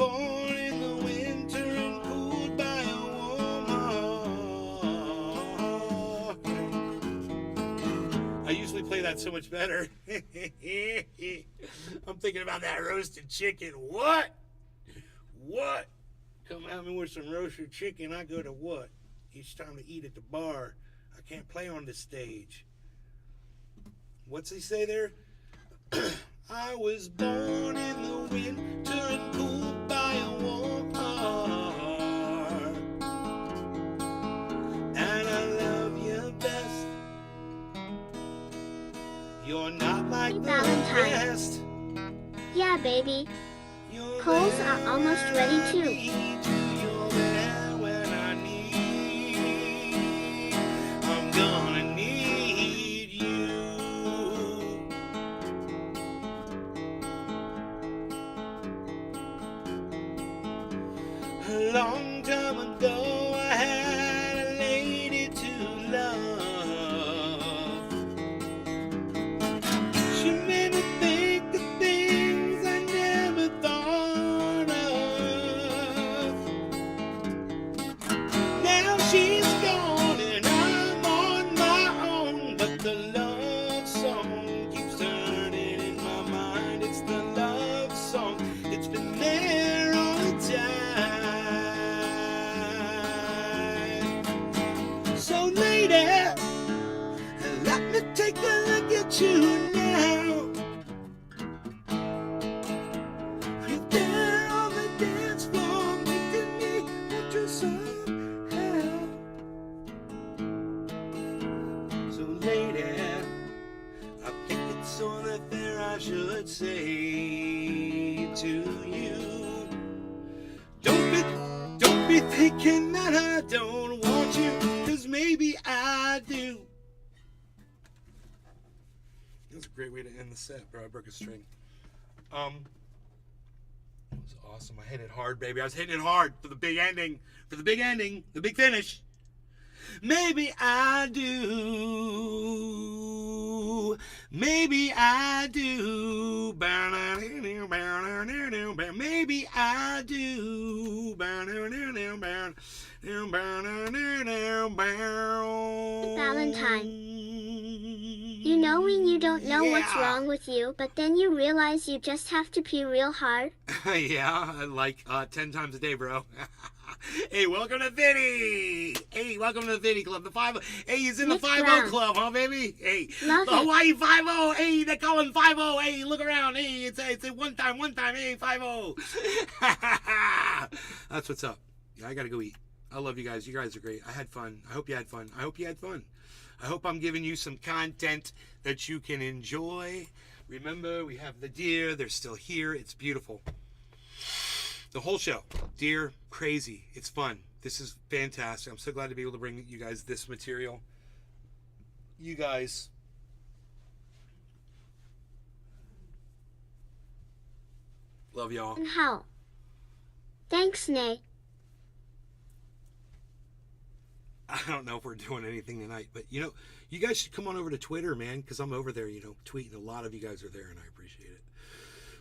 born in the winter and cooled by a warm heart. I usually play that so much better. I'm thinking about that roasted chicken. What? What? Come at me with some roasted chicken, I go to what? It's time to eat at the bar. I can't play on the stage. What's he say there? I was born in the winter and cooled by a warm heart. And I love you best. You're not like the rest. Yeah, baby. Coals are almost ready too. I'm gonna need you. A long time ago I had a lady to love. She made me think of things I never thought of. Now she's gone and I'm on my own, but the love song keeps turning in my mind. It's the love song, it's been there all the time. So lady, let me take a look at you now. You're there on the dance floor, making me want you somehow. So lady, I think it's only fair I should say to you, don't be thinking that I don't want you, 'cause maybe I do. That's a great way to end the set, bro. I broke a string. It was awesome. I hit it hard, baby. I was hitting it hard for the big ending, the big finish. Maybe I do. Maybe I do. Maybe I do. Valentine. You know when you don't know what's wrong with you, but then you realize you just have to pee real hard? Yeah, like 10 times a day, bro. Hey, welcome to Vinny. Hey, welcome to the Vinny Club. The 5. Hey, he's in the 5-0 club, huh, baby? Hey, Love the it. Hawaii 5-0. Hey, they call him 5-0. Hey, look around. Hey, it's a one time. Hey, 5-0. That's what's up. Yeah, I gotta go eat. I love you guys. You guys are great. I had fun. I hope you had fun. I hope I'm giving you some content that you can enjoy. Remember, we have the deer. They're still here. It's beautiful. The whole show, deer, crazy. It's fun. This is fantastic. I'm so glad to be able to bring you guys this material. You guys, love y'all. And how? Thanks, Nay. I don't know if we're doing anything tonight, but you guys should come on over to Twitter, man, because I'm over there, tweeting. A lot of you guys are there, and I appreciate it.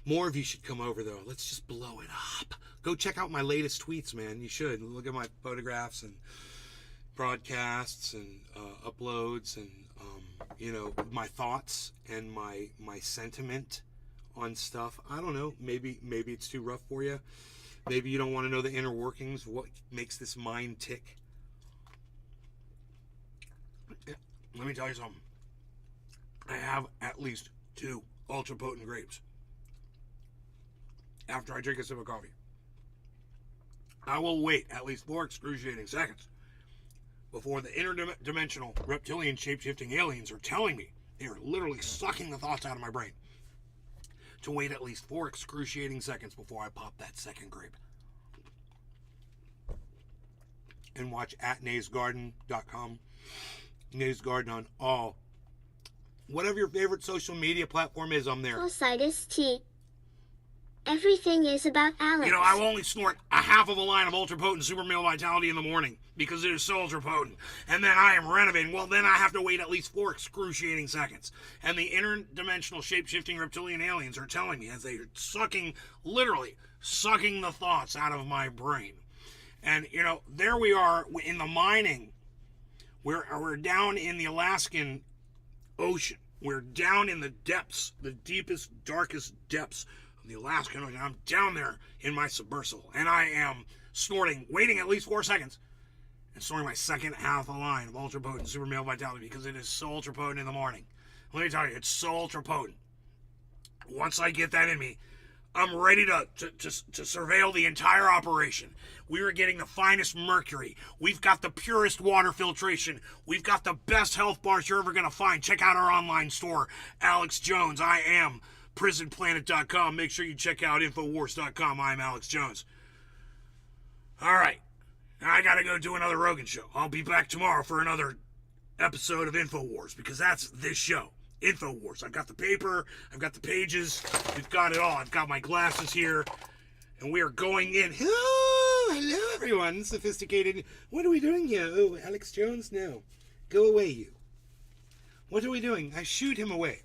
More of you should come over, though. Let's just blow it up. Go check out my latest tweets, man. You should. Look at my photographs and broadcasts and uploads and, my thoughts and my sentiment on stuff. I don't know. Maybe it's too rough for you. Maybe you don't want to know the inner workings, what makes this mind tick. Let me tell you something. I have at least 2 ultra potent grapes. After I drink a sip of coffee, I will wait at least 4 excruciating seconds before the interdimensional reptilian shape-shifting aliens are telling me, they are literally sucking the thoughts out of my brain, to wait at least 4 excruciating seconds before I pop that second grape. And watch at naysgarden.com. Nays Garden on all. Whatever your favorite social media platform is, I'm there. Ositis T. Everything is about Alex. I will only snort a half of a line of ultra potent super male vitality in the morning because it is so ultra potent. And then I am renovating. Well, then I have to wait at least 4 excruciating seconds. And the interdimensional shape-shifting reptilian aliens are telling me, as they are sucking literally sucking the thoughts out of my brain. And, you know, there we are in the mining. We're down in the Alaskan Ocean. We're down in the depths, the deepest, darkest depths of the Alaskan Ocean. I'm down there in my submersible, and I am snorting, waiting at least 4 seconds, and snorting my second half a line of ultra potent super male vitality because it is so ultra potent in the morning. Let me tell you, it's so ultra potent. Once I get that in me, I'm ready to surveil the entire operation. We are getting the finest mercury. We've got the purest water filtration. We've got the best health bars you're ever going to find. Check out our online store, Alex Jones. I am prisonplanet.com. Make sure you check out infowars.com. I'm Alex Jones. All right. Now I got to go do another Rogan show. I'll be back tomorrow for another episode of InfoWars because that's this show. InfoWars. I've got the paper. I've got the pages. We've got it all. I've got my glasses here. And we are going in. Oh, hello, everyone. Sophisticated. What are we doing here? Oh, Alex Jones? No. Go away, you. What are we doing? I shoot him away.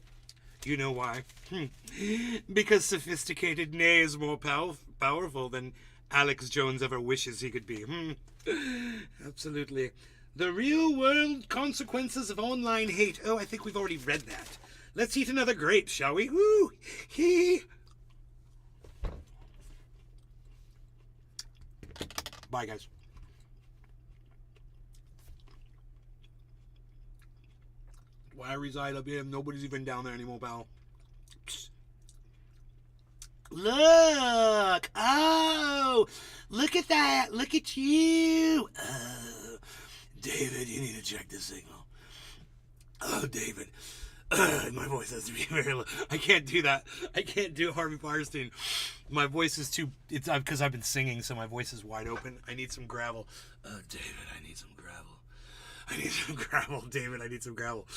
You know why? Because Sophisticated Nay is more powerful than Alex Jones ever wishes he could be. Absolutely. The real world consequences of online hate. Oh, I think we've already read that. Let's eat another grape, shall we? Woo! Hee! Bye, guys. Why I reside up here, nobody's even down there anymore, pal. Psst. Look! Oh! Look at that! Look at you! Oh. David, you need to check this signal. Oh, David. My voice has to be very low. I can't do that. I can't do Harvey Firestein. My voice is too... It's because I've been singing, so my voice is wide open. I need some gravel. David, I need some gravel. I need some gravel. David, I need some gravel.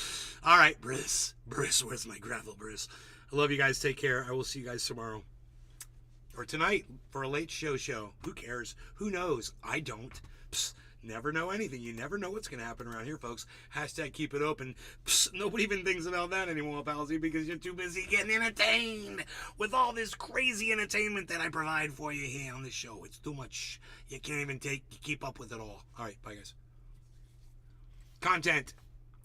All right, Briss. Briss, where's my gravel, Briss? I love you guys. Take care. I will see you guys tomorrow. Or tonight for a late show. Who cares? Who knows? I don't. Psst. Never know anything. You never know what's going to happen around here, folks. Hashtag keep it open. Psst, nobody even thinks about that anymore, Palsy, because you're too busy getting entertained with all this crazy entertainment that I provide for you here on the show. It's too much. You can't even keep up with it all. All right, bye, guys. Content.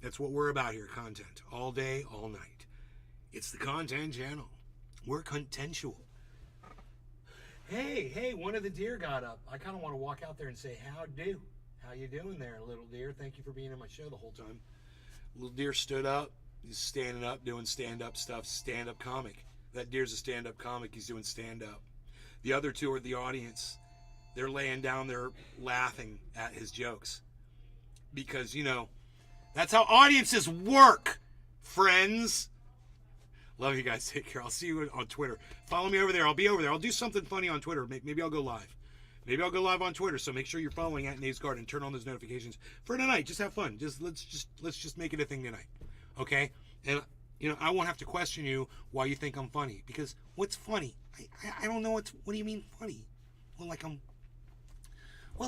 That's what we're about here. Content. All day, all night. It's the content channel. We're contentual. Hey, one of the deer got up. I kind of want to walk out there and say, how do? How you doing there, little deer? Thank you for being in my show the whole time. Little deer stood up. He's standing up, doing stand-up stuff. Stand-up comic. That deer's a stand-up comic. He's doing stand-up. The other two are the audience. They're laying down there laughing at his jokes. Because, you know, that's how audiences work, friends. Love you guys. Take care. I'll see you on Twitter. Follow me over there. I'll be over there. I'll do something funny on Twitter. Maybe I'll go live. Maybe I'll go live on Twitter. So make sure you're following at Nays Garden and turn on those notifications for tonight. Just have fun. Let's just make it a thing tonight. Okay? And you know, I won't have to question you why you think I'm funny. Because what's funny? I don't know what do you mean funny? Well,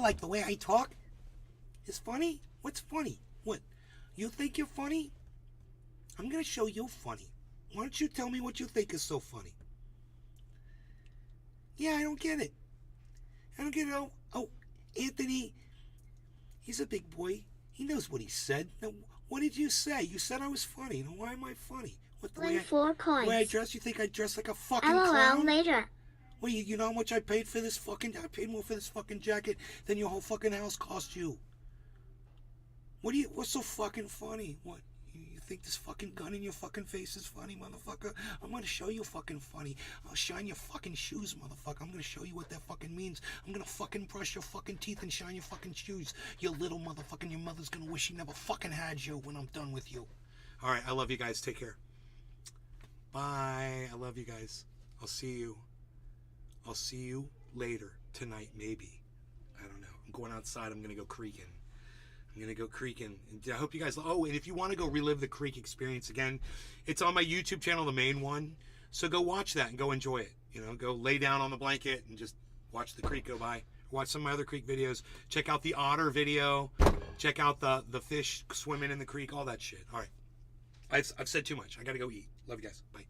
like the way I talk is funny? What's funny? What? You think you're funny? I'm gonna show you funny. Why don't you tell me what you think is so funny? Yeah, I don't get it. I don't get it. Oh, Anthony, he's a big boy. He knows what he said. Now, what did you say? You said I was funny. Now, why am I funny? What, the way 4 coins. The way I dress? You think I dress like a fucking LOL clown? later. Well, you know how much I paid for this fucking... I paid more for this fucking jacket than your whole fucking house cost you. What's so fucking funny? What? You think this fucking gun in your fucking face is funny, motherfucker? I'm gonna show you fucking funny. I'll shine your fucking shoes, motherfucker. I'm gonna show you what that fucking means. I'm gonna fucking brush your fucking teeth and shine your fucking shoes. You little motherfucker. Your mother's gonna wish she never fucking had you when I'm done with you. Alright, I love you guys. Take care. Bye. I love you guys. I'll see you. I'll see you later. Tonight, maybe. I don't know. I'm going outside. I'm gonna go creaking. I'm going to go creaking. I hope you guys... Oh, and if you want to go relive the creek experience again, it's on my YouTube channel, the main one. So go watch that and go enjoy it. You know, go lay down on the blanket and just watch the creek go by. Watch some of my other creek videos. Check out the otter video. Check out the fish swimming in the creek. All that shit. All right. I've said too much. I got to go eat. Love you guys. Bye.